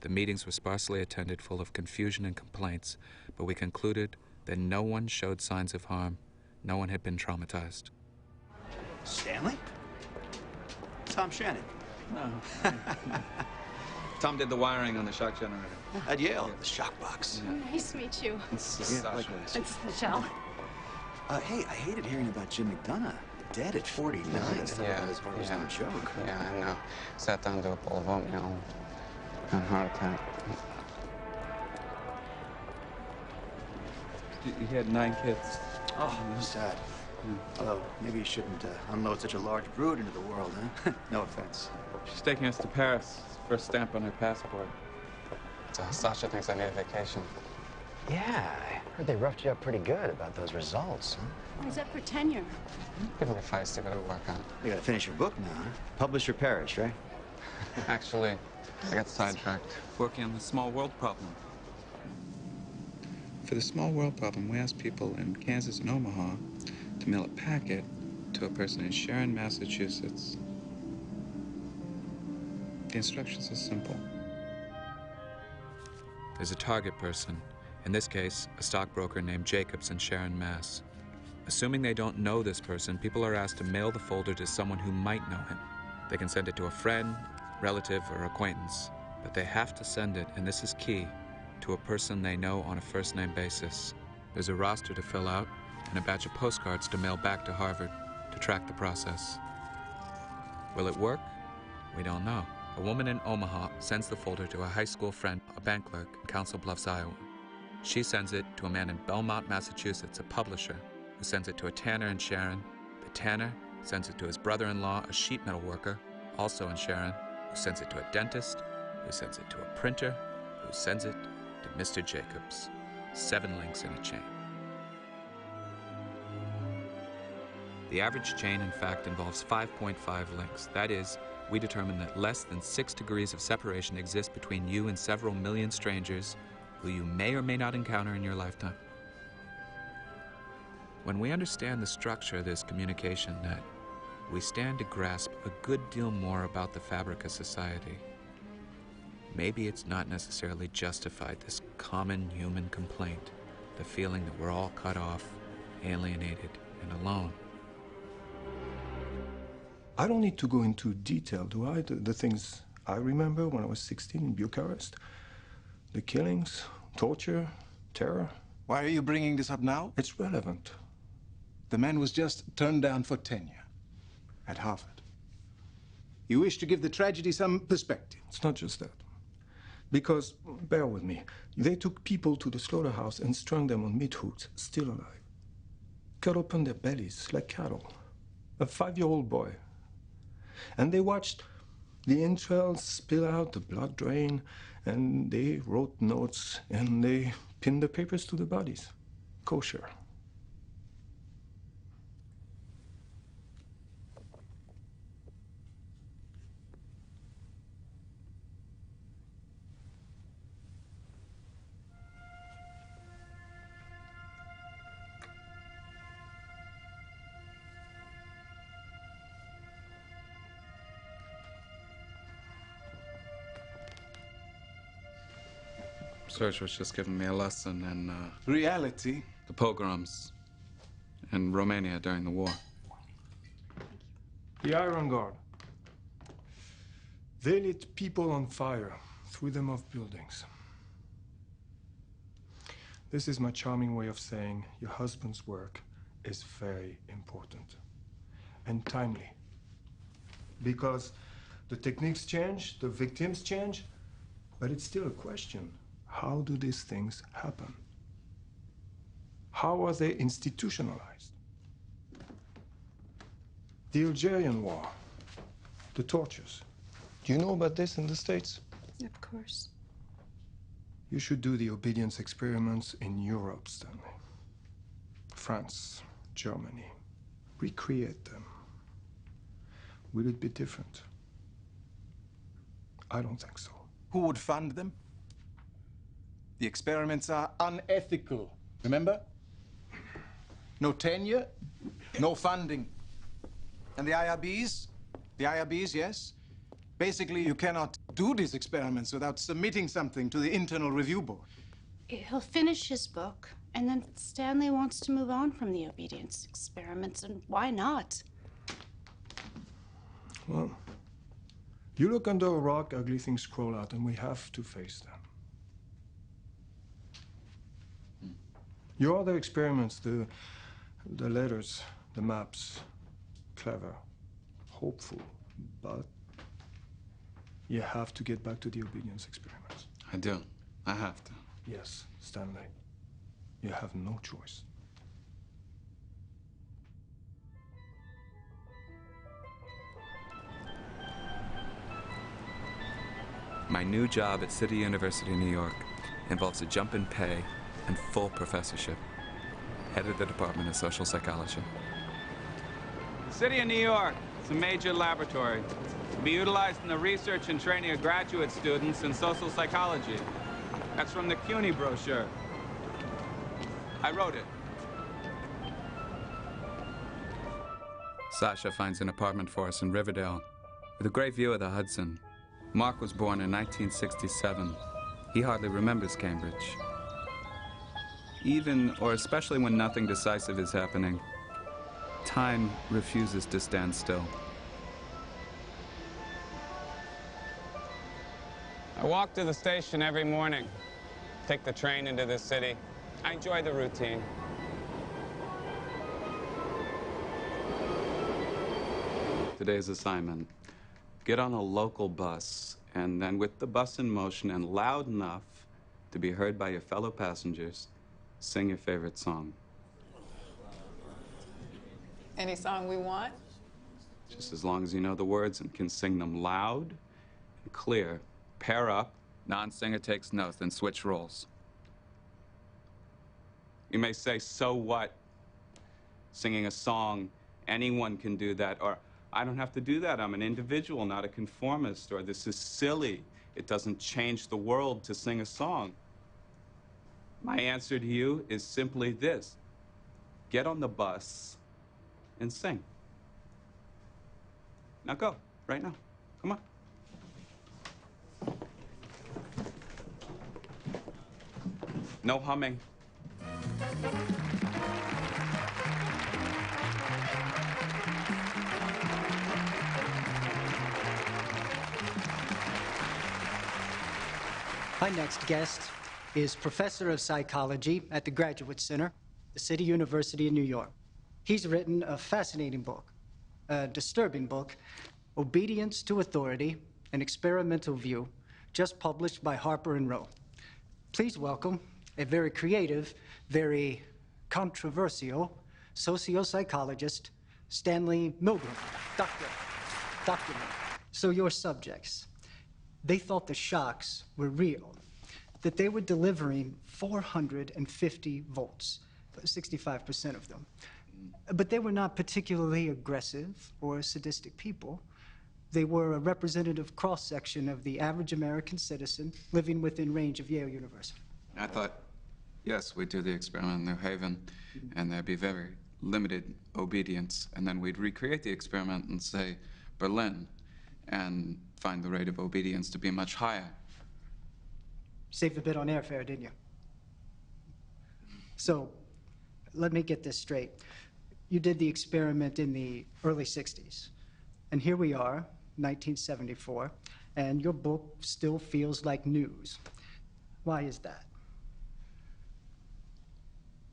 The meetings were sparsely attended, full of confusion and complaints, but we concluded that no one showed signs of harm. No one had been traumatized. Stanley? Tom Shannon. No. Tom did the wiring on the shock generator. At Yale, the shock box. Nice to meet you. Yeah, likewise. It's Michelle. Hey, I hated hearing about Jim McDonough. Dead at 49. Yeah, His heart was no joke. Yeah, I know. Sat down to a bowl of oatmeal. Got a heart attack. He had 9 kids. Oh, sad. Although, maybe you shouldn't unload such a large brood into the world, huh? No offense. She's taking us to Paris. First stamp on her passport. So Sasha thinks I need a vacation. Yeah, I heard they roughed you up pretty good about those results, huh? Or is that for tenure? Give me a feisty bit of work on. You gotta finish your book now, huh? Publish or perish, right? Actually, I got sidetracked. Working on the small world problem. For the small world problem, we asked people in Kansas and Omaha to mail a packet to a person in Sharon, Massachusetts. The instructions are simple. There's a target person, in this case, a stockbroker named Jacobs in Sharon, Mass. Assuming they don't know this person, people are asked to mail the folder to someone who might know him. They can send it to a friend, relative, or acquaintance, but they have to send it, and this is key, to a person they know on a first-name basis. There's a roster to fill out and a batch of postcards to mail back to Harvard to track the process. Will it work? We don't know. A woman in Omaha sends the folder to a high school friend, a bank clerk in Council Bluffs, Iowa. She sends it to a man in Belmont, Massachusetts, a publisher, who sends it to a tanner in Sharon. The tanner sends it to his brother-in-law, a sheet metal worker, also in Sharon, who sends it to a dentist, who sends it to a printer, who sends it to Mr. Jacobs. 7 links in a chain. The average chain, in fact, involves 5.5 links. That is, we determine that less than 6 degrees of separation exist between you and several million strangers who you may or may not encounter in your lifetime. When we understand the structure of this communication net, we stand to grasp a good deal more about the fabric of society. Maybe it's not necessarily justified, this common human complaint, the feeling that we're all cut off, alienated, and alone. I don't need to go into detail, do I? The things I remember when I was 16 in Bucharest. The killings, torture, terror. Why are you bringing this up now? It's relevant. The man was just turned down for tenure at Harvard. You wish to give the tragedy some perspective. It's not just that. Because, bear with me, they took people to the slaughterhouse and strung them on meat hooks, still alive. Cut open their bellies like cattle. A 5-year-old boy. And they watched the entrails spill out, the blood drain, and they wrote notes, and they pinned the papers to the bodies. Kosher. Serge was just giving me a lesson in reality. The pogroms in Romania during the war. The Iron Guard. They lit people on fire, threw them off buildings. This is my charming way of saying your husband's work is very important and timely. Because the techniques change, the victims change, but it's still a question. How do these things happen? How are they institutionalized? The Algerian War, the tortures. Do you know about this in the States? Of course. You should do the obedience experiments in Europe, Stanley. France, Germany. Recreate them. Will it be different? I don't think so. Who would fund them? The experiments are unethical, remember? No tenure, no funding. And the IRBs? The IRBs, yes? Basically, you cannot do these experiments without submitting something to the Internal Review Board. He'll finish his book, and then Stanley wants to move on from the obedience experiments, and why not? Well, you look under a rock, ugly things crawl out, and we have to face them. Your other experiments, the The letters, the maps, clever, hopeful, but you have to get back to the obedience experiments. I do. I have to. Yes, Stanley. You have no choice. My new job at City University, New York, involves a jump in pay and full professorship. Head of the Department of Social Psychology. The City of New York is a major laboratory to be utilized in the research and training of graduate students in social psychology. That's from the CUNY brochure. I wrote it. Sasha finds an apartment for us in Riverdale with a great view of the Hudson. Mark was born in 1967. He hardly remembers Cambridge. Even, or especially when nothing decisive is happening, time refuses to stand still. I walk to the station every morning, take the train into the city. I enjoy the routine. Today's assignment: get on a local bus, and then with the bus in motion and loud enough to be heard by your fellow passengers, sing your favorite song. Any song we want? Just as long as you know the words and can sing them loud and clear. Pair up. Non-singer takes notes, then switch roles. You may say, so what? Singing a song, anyone can do that. Or, I don't have to do that. I'm an individual, not a conformist. Or, this is silly. It doesn't change the world to sing a song. My answer to you is simply this: get on the bus and sing. Now go, right now. Come on. No humming. My next guest is Professor of Psychology at the Graduate Center, the City University of New York. He's written a fascinating book, a disturbing book, Obedience to Authority, an Experimental View, just published by Harper & Row. Please welcome a very creative, very controversial socio-psychologist, Stanley Milgram. Doctor. So your subjects, they thought the shocks were real, that they were delivering 450 volts, 65% of them. But they were not particularly aggressive or sadistic people. They were a representative cross-section of the average American citizen living within range of Yale University. I thought, yes, we'd do the experiment in New Haven, and there'd be very limited obedience, and then we'd recreate the experiment in, say, Berlin, and find the rate of obedience to be much higher. Saved a bit on airfare, didn't you? So, let me get this straight. You did the experiment in the early 60s, and here we are, 1974, and your book still feels like news. Why is that?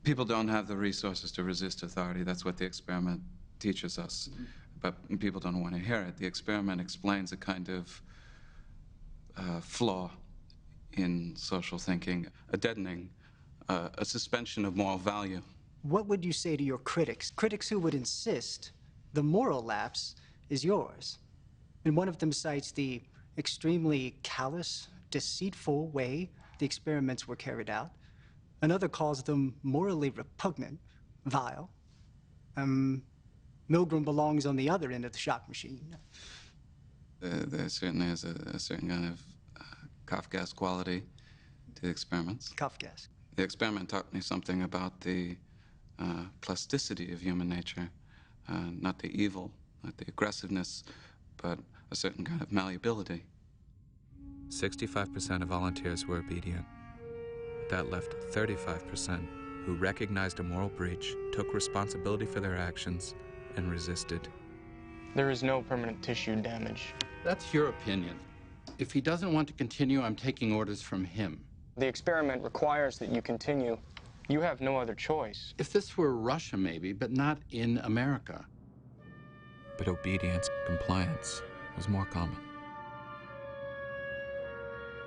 People don't have the resources to resist authority. That's what the experiment teaches us. But people don't want to hear it. The experiment explains a kind of flaw in social thinking, a deadening, a suspension of moral value. What would you say to your critics? Critics who would insist the moral lapse is yours. And one of them cites the extremely callous, deceitful way the experiments were carried out. Another calls them morally repugnant, vile. Milgram belongs on the other end of the shock machine. There certainly is a certain kind of Kafkaesque quality to the experiments. Kafkaesque. The experiment taught me something about the plasticity of human nature, not the evil, not the aggressiveness, but a certain kind of malleability. 65% of volunteers were obedient. That left 35% who recognized a moral breach, took responsibility for their actions, and resisted. There is no permanent tissue damage. That's your opinion. If he doesn't want to continue, I'm taking orders from him. The experiment requires that you continue. You have no other choice. If this were Russia, maybe, but not in America. But obedience, compliance was more common.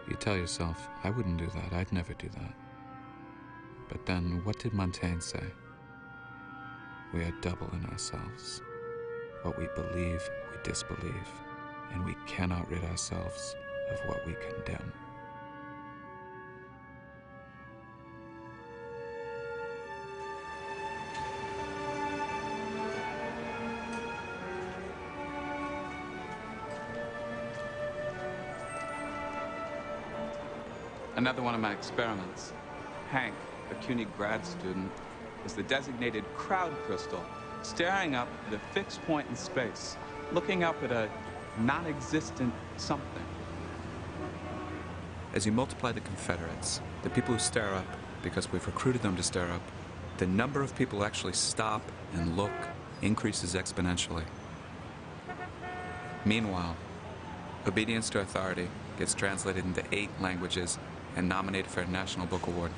You tell yourself, I wouldn't do that, I'd never do that. But then, what did Montaigne say? We are double in ourselves. What we believe, we disbelieve, and we cannot rid ourselves of what we condemn. Another one of my experiments. Hank, a CUNY grad student, is the designated crowd crystal, staring up at a fixed point in space, looking up at a non-existent something. As you multiply the Confederates, the people who stare up, because we've recruited them to stare up, the number of people who actually stop and look increases exponentially. Meanwhile, obedience to authority gets translated into 8 languages and nominated for a National Book Award.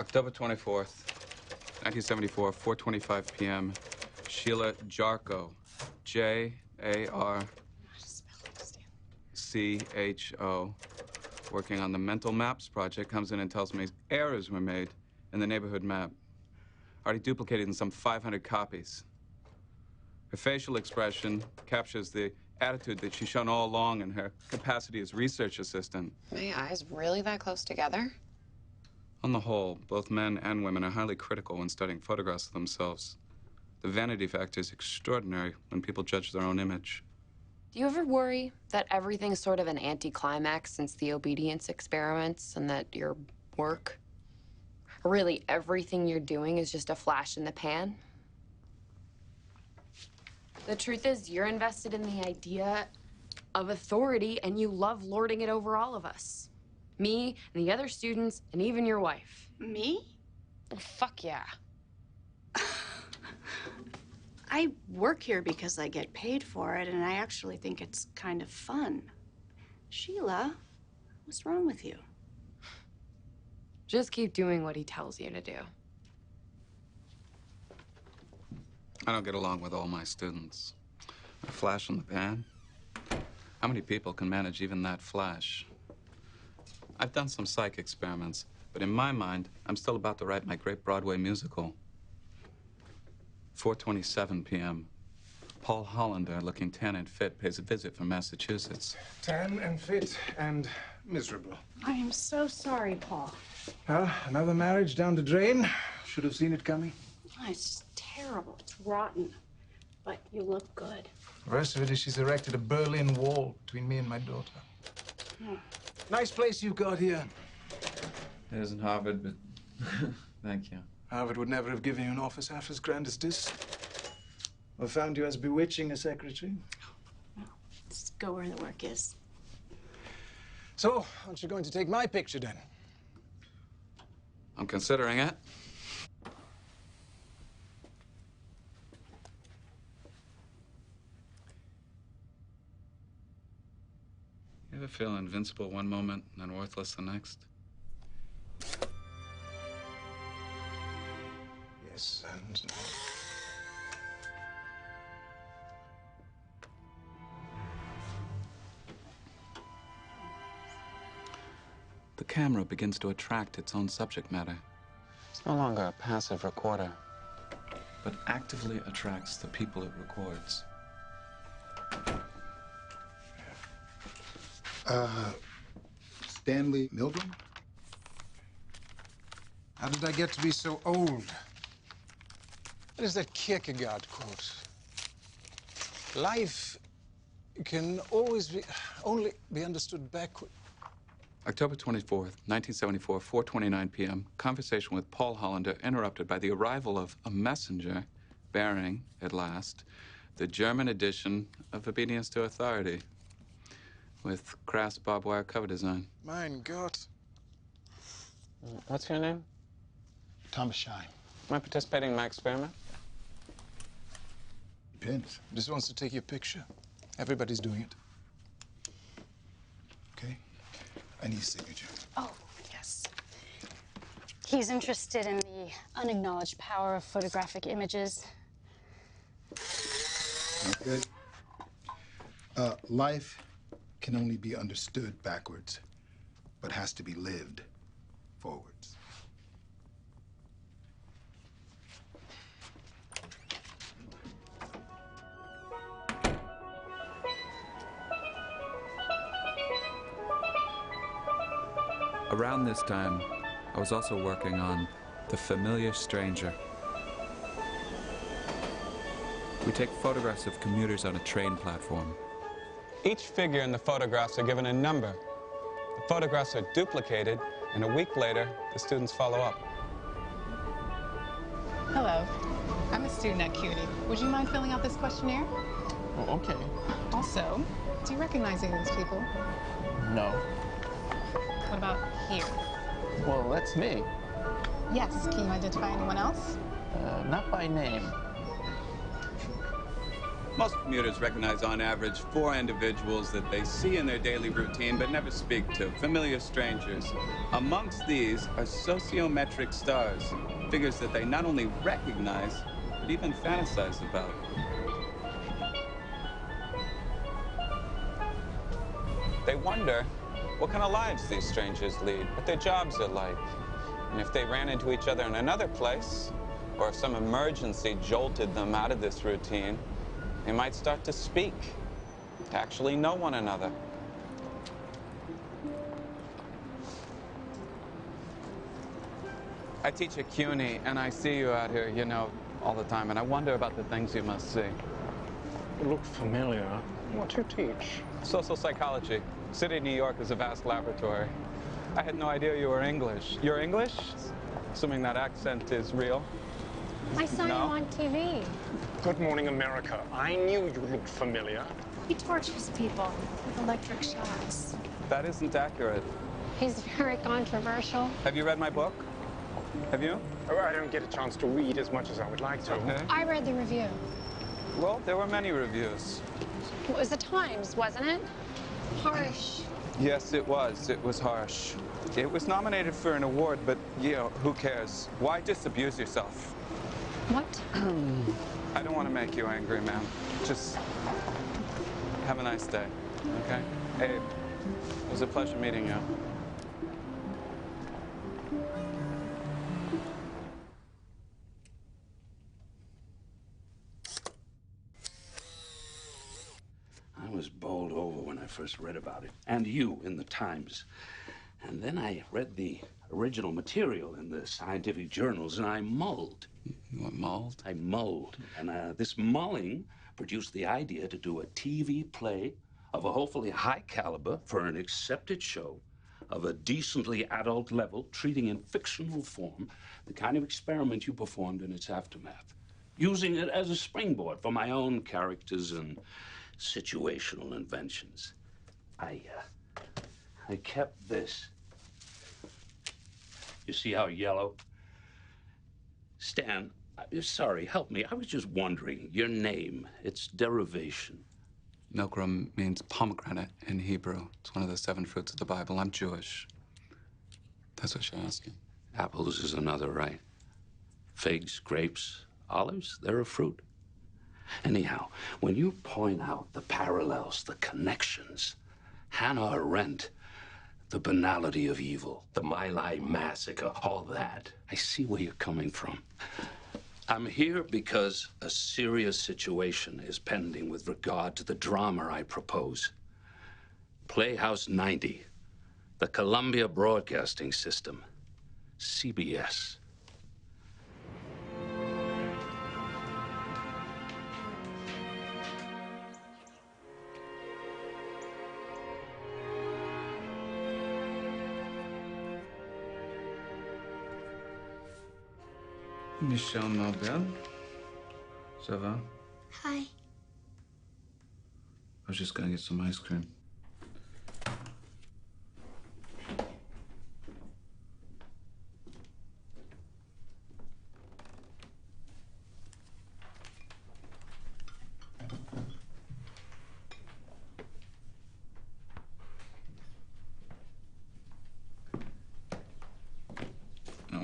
October 24th, 1974, 4:25 p.m. Sheila Jarcho, J-A-R-C-H-O, working on the Mental Maps project, comes in and tells me errors were made in the neighborhood map, already duplicated in some 500 copies. Her facial expression captures the attitude that she's shown all along in her capacity as research assistant. My eyes really that close together? On the whole, both men and women are highly critical when studying photographs of themselves. The vanity factor is extraordinary when people judge their own image. Do you ever worry that everything's sort of an anticlimax since the obedience experiments and that your work, or really everything you're doing, is just a flash in the pan? The truth is, you're invested in the idea of authority and you love lording it over all of us. Me and the other students and even your wife. Me? Oh, fuck yeah. I work here because I get paid for it, and I actually think it's kind of fun. Sheila, what's wrong with you? Just keep doing what he tells you to do. I don't get along with all my students. A flash in the pan? How many people can manage even that flash? I've done some psych experiments, but in my mind, I'm still about to write my great Broadway musical. 4:27 p.m. Paul Hollander, looking tan and fit, pays a visit from Massachusetts. Tan and fit and miserable. I am so sorry, Paul. Well, another marriage down the drain. Should have seen it coming. Oh, it's just terrible. It's rotten. But you look good. The rest of it is she's erected a Berlin Wall between me and my daughter. Nice place you've got here. It isn't Harvard, but thank you. Harvard would never have given you an office half as grand as this. Or found you as bewitching a secretary. Let's go where the work is. So, aren't you going to take my picture then? I'm considering it. You ever feel invincible one moment and then worthless the next? Yes, and no. The camera begins to attract its own subject matter. It's no longer a passive recorder. But actively attracts the people it records. Stanley Milgram? How did I get to be so old? What is that Kierkegaard quote? Life can only be understood backward. October 24th, 1974, 4:29 p.m. Conversation with Paul Hollander interrupted by the arrival of a messenger bearing, at last, the German edition of Obedience to Authority with crass barbed wire cover design. Mein Gott. What's your name? Thomas Schein. Am I participating in my experiment? Depends. Just wants to take your picture. Everybody's doing it. Okay. I need a signature. Oh, yes. He's interested in the unacknowledged power of photographic images. Good. Life can only be understood backwards, but has to be lived forwards. Around this time, I was also working on The Familiar Stranger. We take photographs of commuters on a train platform. Each figure in the photographs are given a number. The photographs are duplicated, and a week later, the students follow up. Hello. I'm a student at CUNY. Would you mind filling out this questionnaire? Oh, okay. Also, do you recognize any of these people? No. What about here? Well, that's me. Yes. Can you identify anyone else? Not by name. Most commuters recognize on average 4 individuals that they see in their daily routine but never speak to, familiar strangers. Amongst these are sociometric stars, figures that they not only recognize, but even fantasize about. They wonder what kind of lives these strangers lead, what their jobs are like, and if they ran into each other in another place, or if some emergency jolted them out of this routine, they might start to speak, to actually know one another. I teach at CUNY, and I see you out here, you know, all the time, and I wonder about the things you must see. You look familiar. What do you teach? Social psychology. City of New York is a vast laboratory. I had no idea you were English. You're English? Assuming that accent is real. I saw you on TV. Good morning, America. I knew you looked familiar. He tortures people with electric shocks. That isn't accurate. He's very controversial. Have you read my book? Have you? Oh, I don't get a chance to read as much as I would like to. Okay. I read the review. Well, there were many reviews. It was the Times, wasn't it? Harsh. Yes, it was. It was harsh. It was nominated for an award, but, you know, who cares? Why disabuse yourself? What? I don't want to make you angry, ma'am. Just have a nice day, okay? Hey, it was a pleasure meeting you. I was bowled over when I first read about it, and you in the Times. And then I read the original material in the scientific journals, and I mulled. What, mulled? I mulled. And this mulling produced the idea to do a TV play of a hopefully high caliber for an accepted show of a decently adult level, treating in fictional form the kind of experiment you performed in its aftermath, using it as a springboard for my own characters and situational inventions. I kept this. You see how yellow? Stan, sorry, help me. I was just wondering, your name, its derivation. Milgram means pomegranate in Hebrew. It's one of the 7 fruits of the Bible. I'm Jewish. That's what you're asking. Apples is another, right? Figs, grapes, olives, they're a fruit. Anyhow, when you point out the parallels, the connections, Hannah Arendt, the banality of evil, the My Lai massacre, all that, I see where you're coming from. I'm here because a serious situation is pending with regard to the drama I propose. Playhouse 90, the Columbia Broadcasting System, CBS. Michelle Nobel. Ça va? Hi. I was just gonna get some ice cream.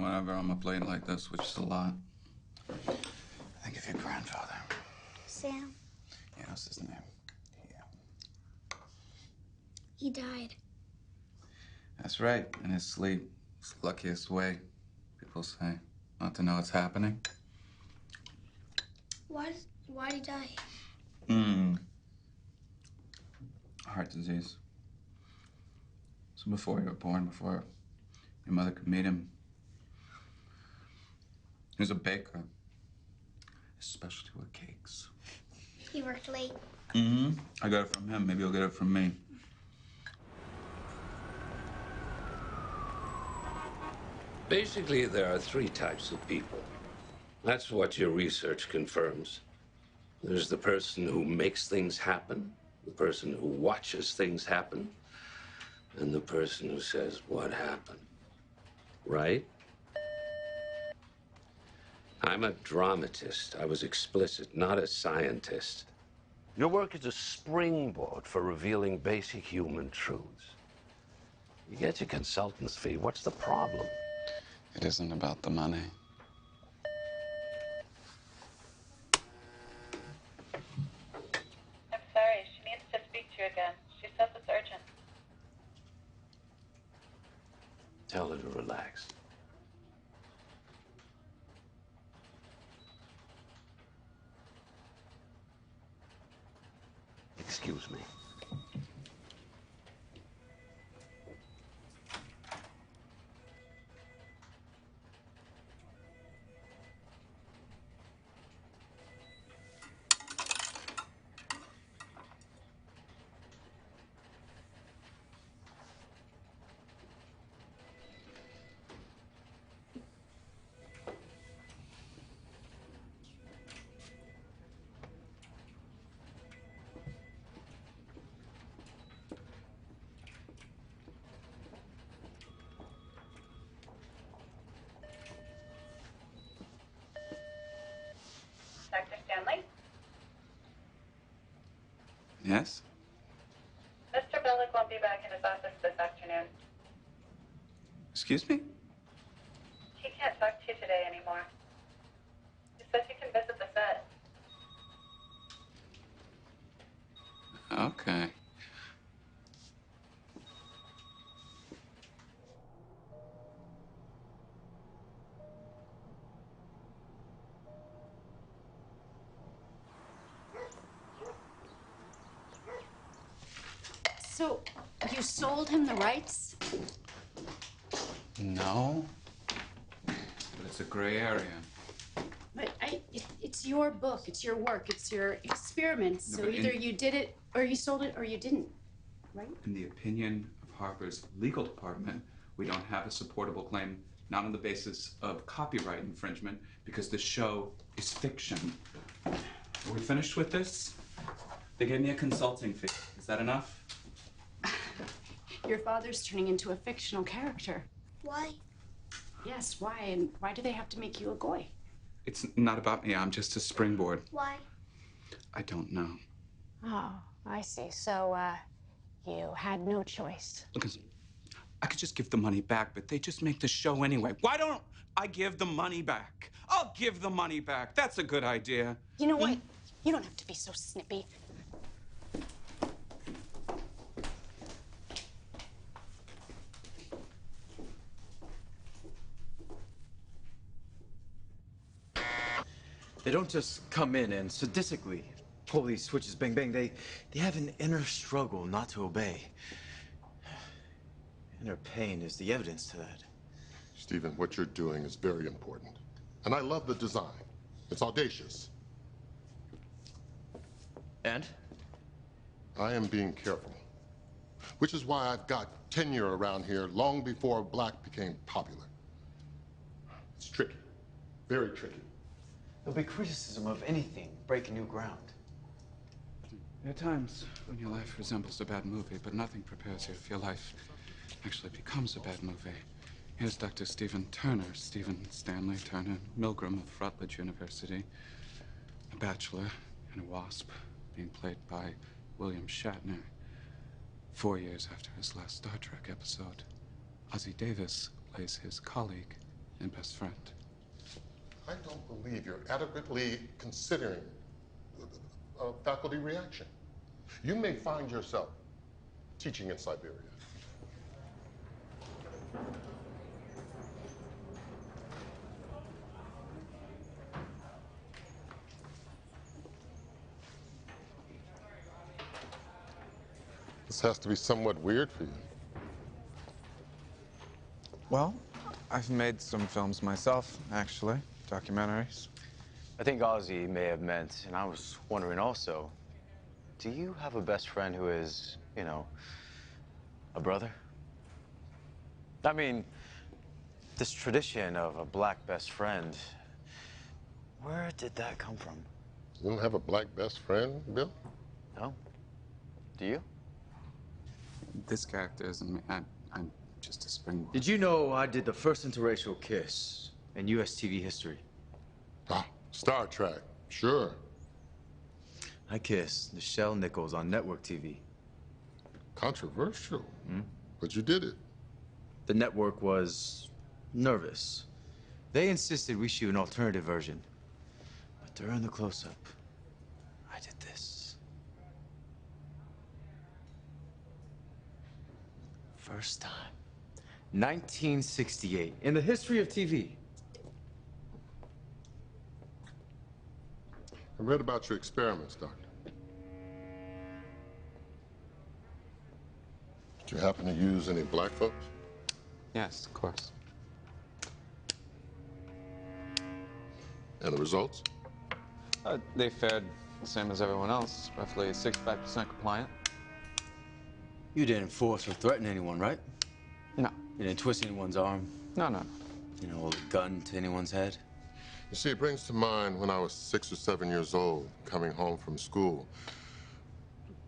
whenever I'm up late like this, which is a lot, I think of your grandfather. Sam. Yeah, what's his name? He died. That's right, in his sleep. It's the luckiest way, people say, not to know it's happening. Why'd he die? Heart disease. So before you were born, before your mother could meet him, he was a baker. His specialty were cakes. He worked late. I got it from him. Maybe you'll get it from me. Basically, there are 3 types of people. That's what your research confirms. There's the person who makes things happen, the person who watches things happen, and the person who says, "What happened?" Right? I'm a dramatist. I was explicit, not a scientist. Your work is a springboard for revealing basic human truths. You get your consultant's fee. What's the problem? It isn't about the money. I'm sorry, she needs to speak to you again. She says it's urgent. Tell her to relax. Excuse me. Dr. Stanley? Yes? Mr. Bellick won't be back in his office this afternoon. Excuse me? He can't talk to you today anymore. He says you can visit the set. Okay. So, you sold him the rights? No. But it's a gray area. But it's your book, it's your work, it's your experiments. No, So but either you did it, or you sold it, or you didn't, right? In the opinion of Harper's legal department, we don't have a supportable claim, not on the basis of copyright infringement, because the show is fiction. Are we finished with this? They gave me a consulting fee. Is that enough? Your father's turning into a fictional character. Why? Yes, why? And why do they have to make you a goy? It's not about me. I'm just a springboard. Why? I don't know. Oh, I see. So, you had no choice. Look, I could just give the money back, but they just make the show anyway. Why don't I give the money back? I'll give the money back. That's a good idea. You know what? You don't have to be so snippy. They don't just come in and sadistically pull these switches, bang, bang. They have an inner struggle not to obey. And their pain is the evidence to that. Stephen, what you're doing is very important. And I love the design. It's audacious. And? I am being careful. Which is why I've got tenure around here long before black became popular. It's tricky. Very tricky. There'll be criticism of anything breaking new ground. There are times when your life resembles a bad movie, but nothing prepares you if your life actually becomes a bad movie. Here's Dr. Stephen Turner, Stephen Stanley Turner Milgram of Rutledge University, a bachelor and a wasp, being played by William Shatner. 4 years after his last Star Trek episode, Ozzie Davis plays his colleague and best friend. I don't believe you're adequately considering a faculty reaction. You may find yourself teaching in Siberia. This has to be somewhat weird for you. Well, I've made some films myself, actually, documentaries. I think Ozzy may have meant, and I was wondering also, do you have a best friend who is, you know, a brother? I mean, this tradition of a black best friend, where did that come from? You don't have a black best friend, Bill? No. Do you? This character isn't me. I'm just a springboard. Did you know I did the first interracial kiss in U.S. TV history? Ah, Star Trek, sure. I kissed Nichelle Nichols on network TV. Controversial, but you did it. The network was nervous. They insisted we shoot an alternative version. But during the close-up, I did this. First time. 1968, in the history of TV. I read about your experiments, Doctor. Did you happen to use any black folks? Yes, of course. And the results? They fared the same as everyone else, roughly 65% compliant. You didn't force or threaten anyone, right? No. You didn't twist anyone's arm? No. You know, hold a gun to anyone's head? You see, it brings to mind when I was 6 or 7 years old, coming home from school.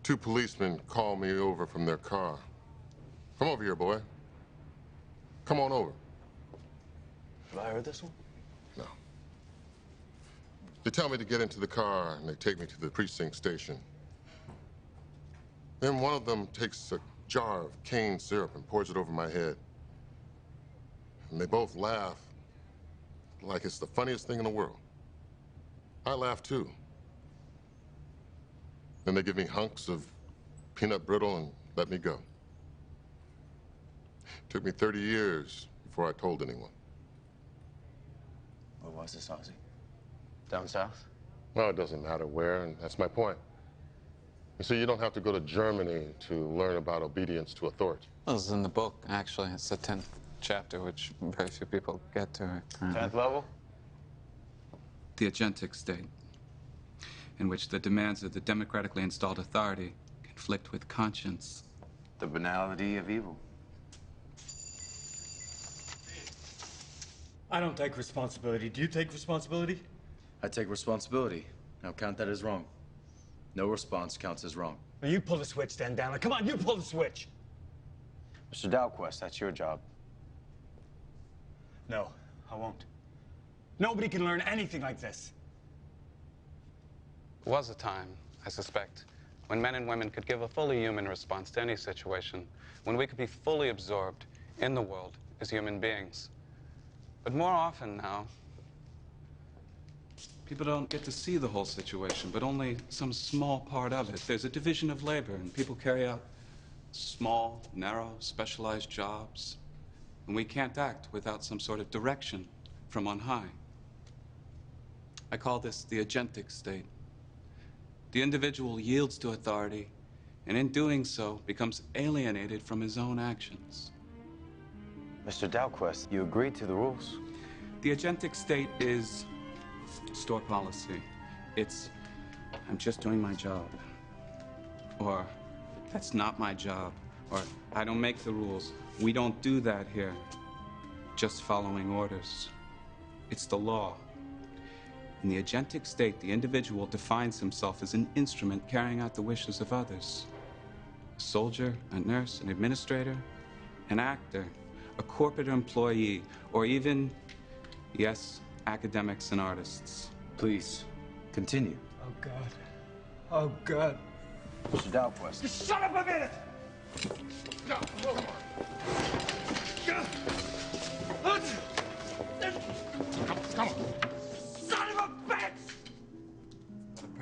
2 policemen called me over from their car. Come over here, boy. Come on over. Have I heard this one? No. They tell me to get into the car, and they take me to the precinct station. Then one of them takes a jar of cane syrup and pours it over my head. And they both laugh like it's the funniest thing in the world. I laugh too. Then they give me hunks of peanut brittle and let me go. Took me 30 years before I told anyone. Where was this, Ozzy? Down south? Well, it doesn't matter where, and that's my point. You see, you don't have to go to Germany to learn about obedience to authority. Well, this is in the book, actually. It's the 10th chapter, which very few people get to. 10th level? The agentic state, in which the demands of the democratically installed authority conflict with conscience. The banality of evil. I don't take responsibility. Do you take responsibility? I take responsibility. Now count that as wrong. No response counts as wrong. Now you pull the switch then, Downer. Come on, you pull the switch. Mr. Dalquist, that's your job. No, I won't. Nobody can learn anything like this. There was a time, I suspect, when men and women could give a fully human response to any situation, when we could be fully absorbed in the world as human beings. But more often now, people don't get to see the whole situation, but only some small part of it. There's a division of labor, and people carry out small, narrow, specialized jobs. And we can't act without some sort of direction from on high. I call this the agentic state. The individual yields to authority, and in doing so, becomes alienated from his own actions. Mr. Dalquist, you agreed to the rules. The agentic state is store policy. It's, I'm just doing my job. Or, that's not my job. Or, I don't make the rules. We don't do that here. Just following orders. It's the law. In the agentic state, the individual defines himself as an instrument carrying out the wishes of others. A soldier, a nurse, an administrator, an actor, a corporate employee, or even, yes, academics and artists. Please, continue. Oh, God. Oh, God. Mr. Dalquist. Just shut up a minute! No, no.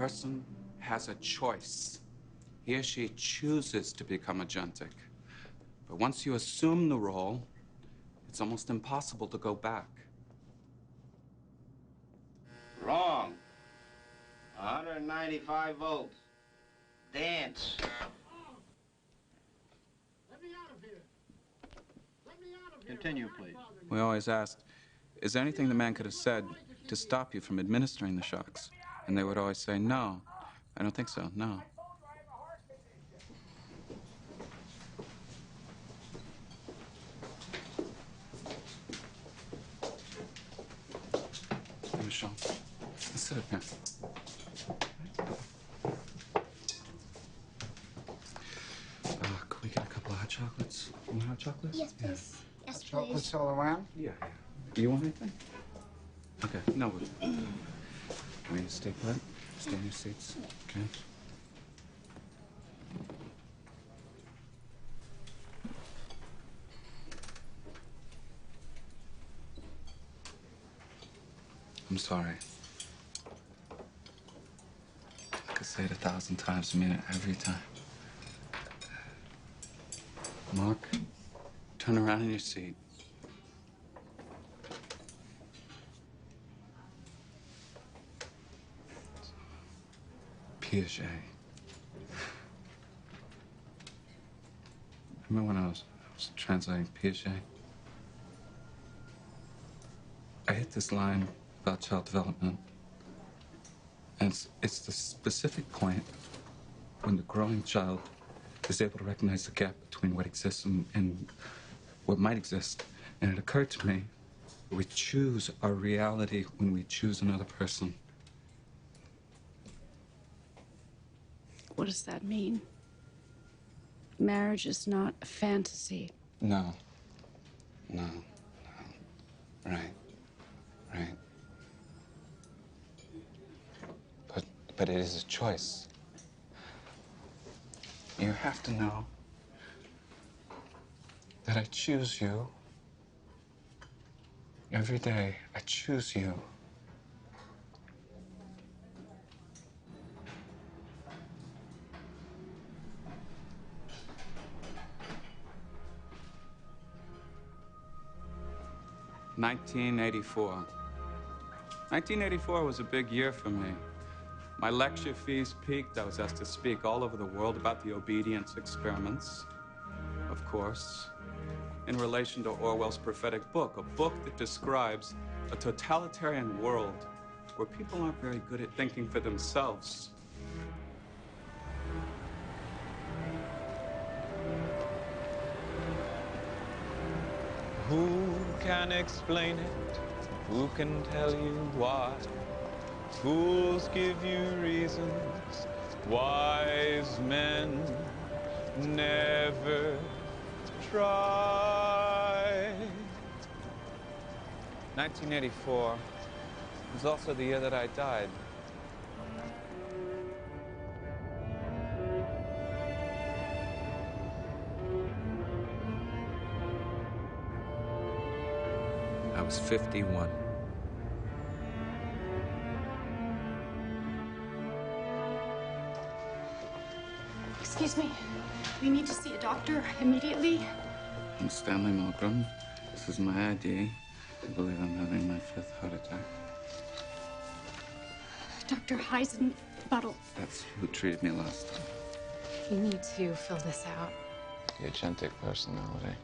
person has a choice. He or she chooses to become agentic. But once you assume the role, it's almost impossible to go back. Wrong. 195 volts. Dance. Continue, please. We always asked, is there anything the man could have said to stop you from administering the shocks? And they would always say, no, I don't think so, no. Hey, Michelle, let's sit up here. Could we get a couple of hot chocolates? You want hot chocolates? Yes, please. Yes, please. Chocolates all around? Yeah. Do you want anything? Okay, no. We need to stay put. Stay in your seats. Okay. I'm sorry. I could say it 1,000 times, mean it every time. Mark, turn around in your seat. Piaget. Remember when I was translating Piaget? I hit this line about child development. And it's the specific point when the growing child is able to recognize the gap between what exists and what might exist. And it occurred to me, we choose our reality when we choose another person. What does that mean? Marriage is not a fantasy. No. Right. But it is a choice. You have to know that I choose you. Every day, I choose you. (1984). 1984 was a big year for me. My lecture fees peaked. I was asked to speak all over the world about the obedience experiments, of course, in relation to Orwell's prophetic book, a book that describes a totalitarian world where people aren't very good at thinking for themselves. Who can explain it? Who can tell you why? Fools give you reasons. Wise men never try. 1984 was also the year that I died. I was 51. Excuse me. We need to see a doctor immediately. I'm Stanley Milgram. This is my ID. I believe I'm having my 5th heart attack. Dr. Heisenbuttel. That's who treated me last time. You need to fill this out. The agentic personality.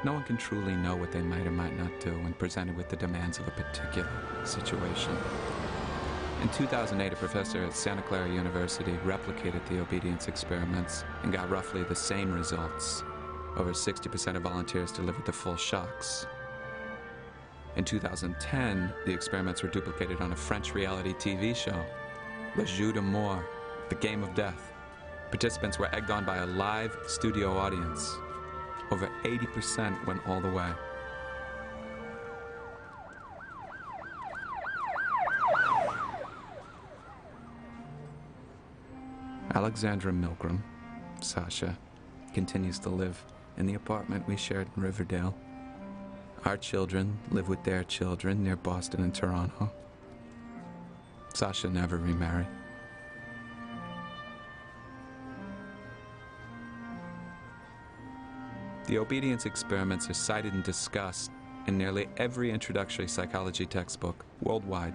No one can truly know what they might or might not do when presented with the demands of a particular situation. In 2008, a professor at Santa Clara University replicated the obedience experiments and got roughly the same results. Over 60% of volunteers delivered the full shocks. In 2010, the experiments were duplicated on a French reality TV show, Le Jeu de Mort, the Game of Death. Participants were egged on by a live studio audience. Over 80% went all the way. Alexandra Milgram, Sasha, continues to live in the apartment we shared in Riverdale. Our children live with their children near Boston and Toronto. Sasha never remarried. The obedience experiments are cited and discussed in nearly every introductory psychology textbook worldwide.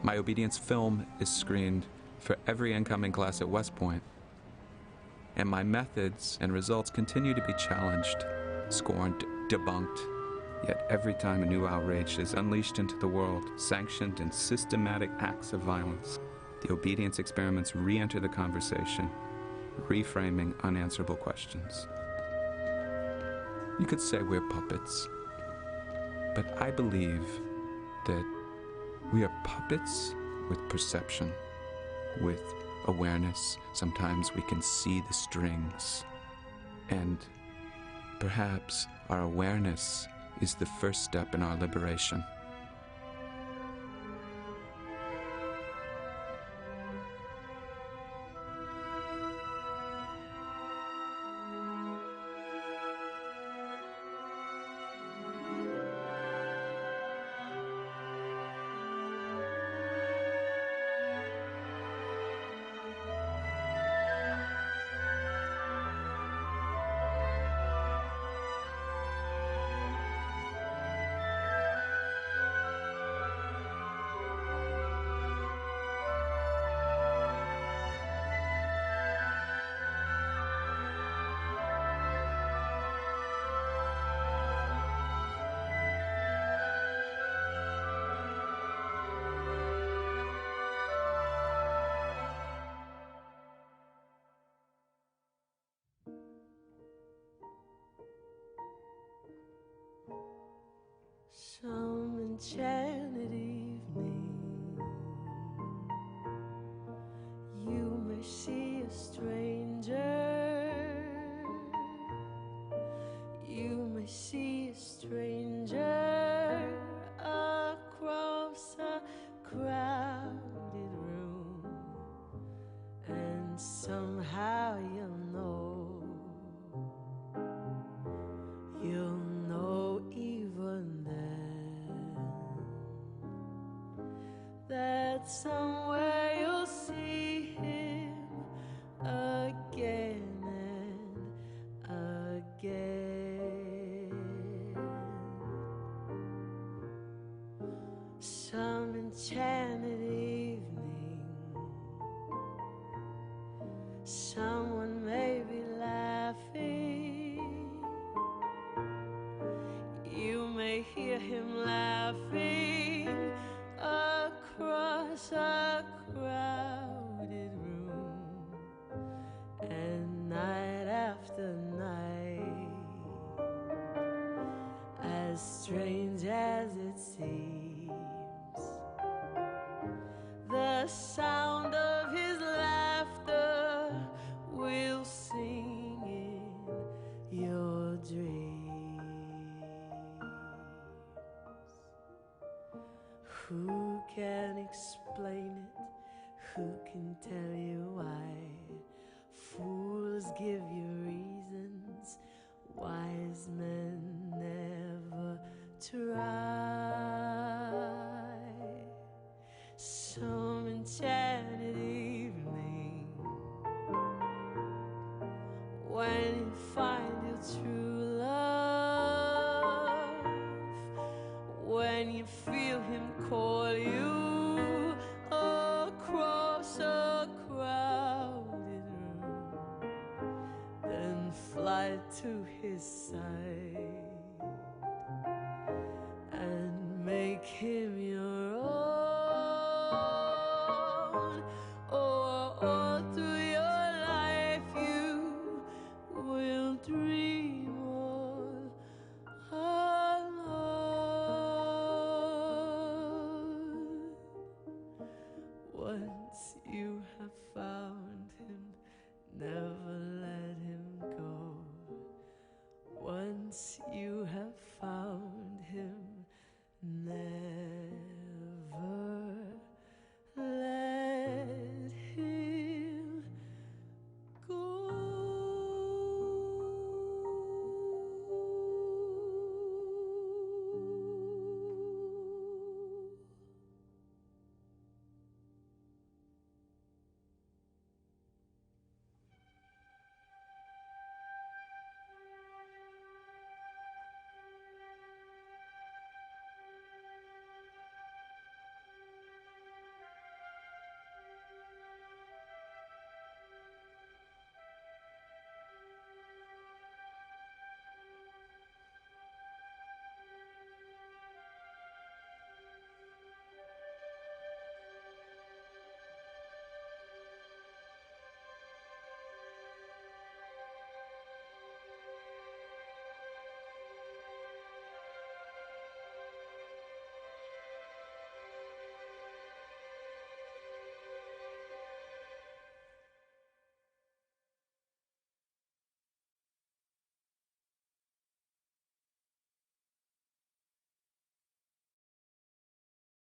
My obedience film is screened for every incoming class at West Point, and my methods and results continue to be challenged, scorned, debunked. Yet every time a new outrage is unleashed into the world, sanctioned and systematic acts of violence, the obedience experiments re-enter the conversation, reframing unanswerable questions. You could say we're puppets, but I believe that we are puppets with perception, with awareness. Sometimes we can see the strings, and perhaps our awareness is the first step in our liberation. Some enchanted evening, you may see a stranger. You may see a stranger across a crowded room, and somehow you'll know even then that somewhere you'll see him again and again. Some enchanted evening, someone may be laughing. You may hear him laughing across a crowded room, and night after night, as strange as it seems, the sound of his laughter will sing in your dreams. Who can explain it? Who can tell you why? Fools give you reasons, wise men never try. Some enchanted evening, when you find your true love, when you feel him call you across a crowded room, then fly to his side and make him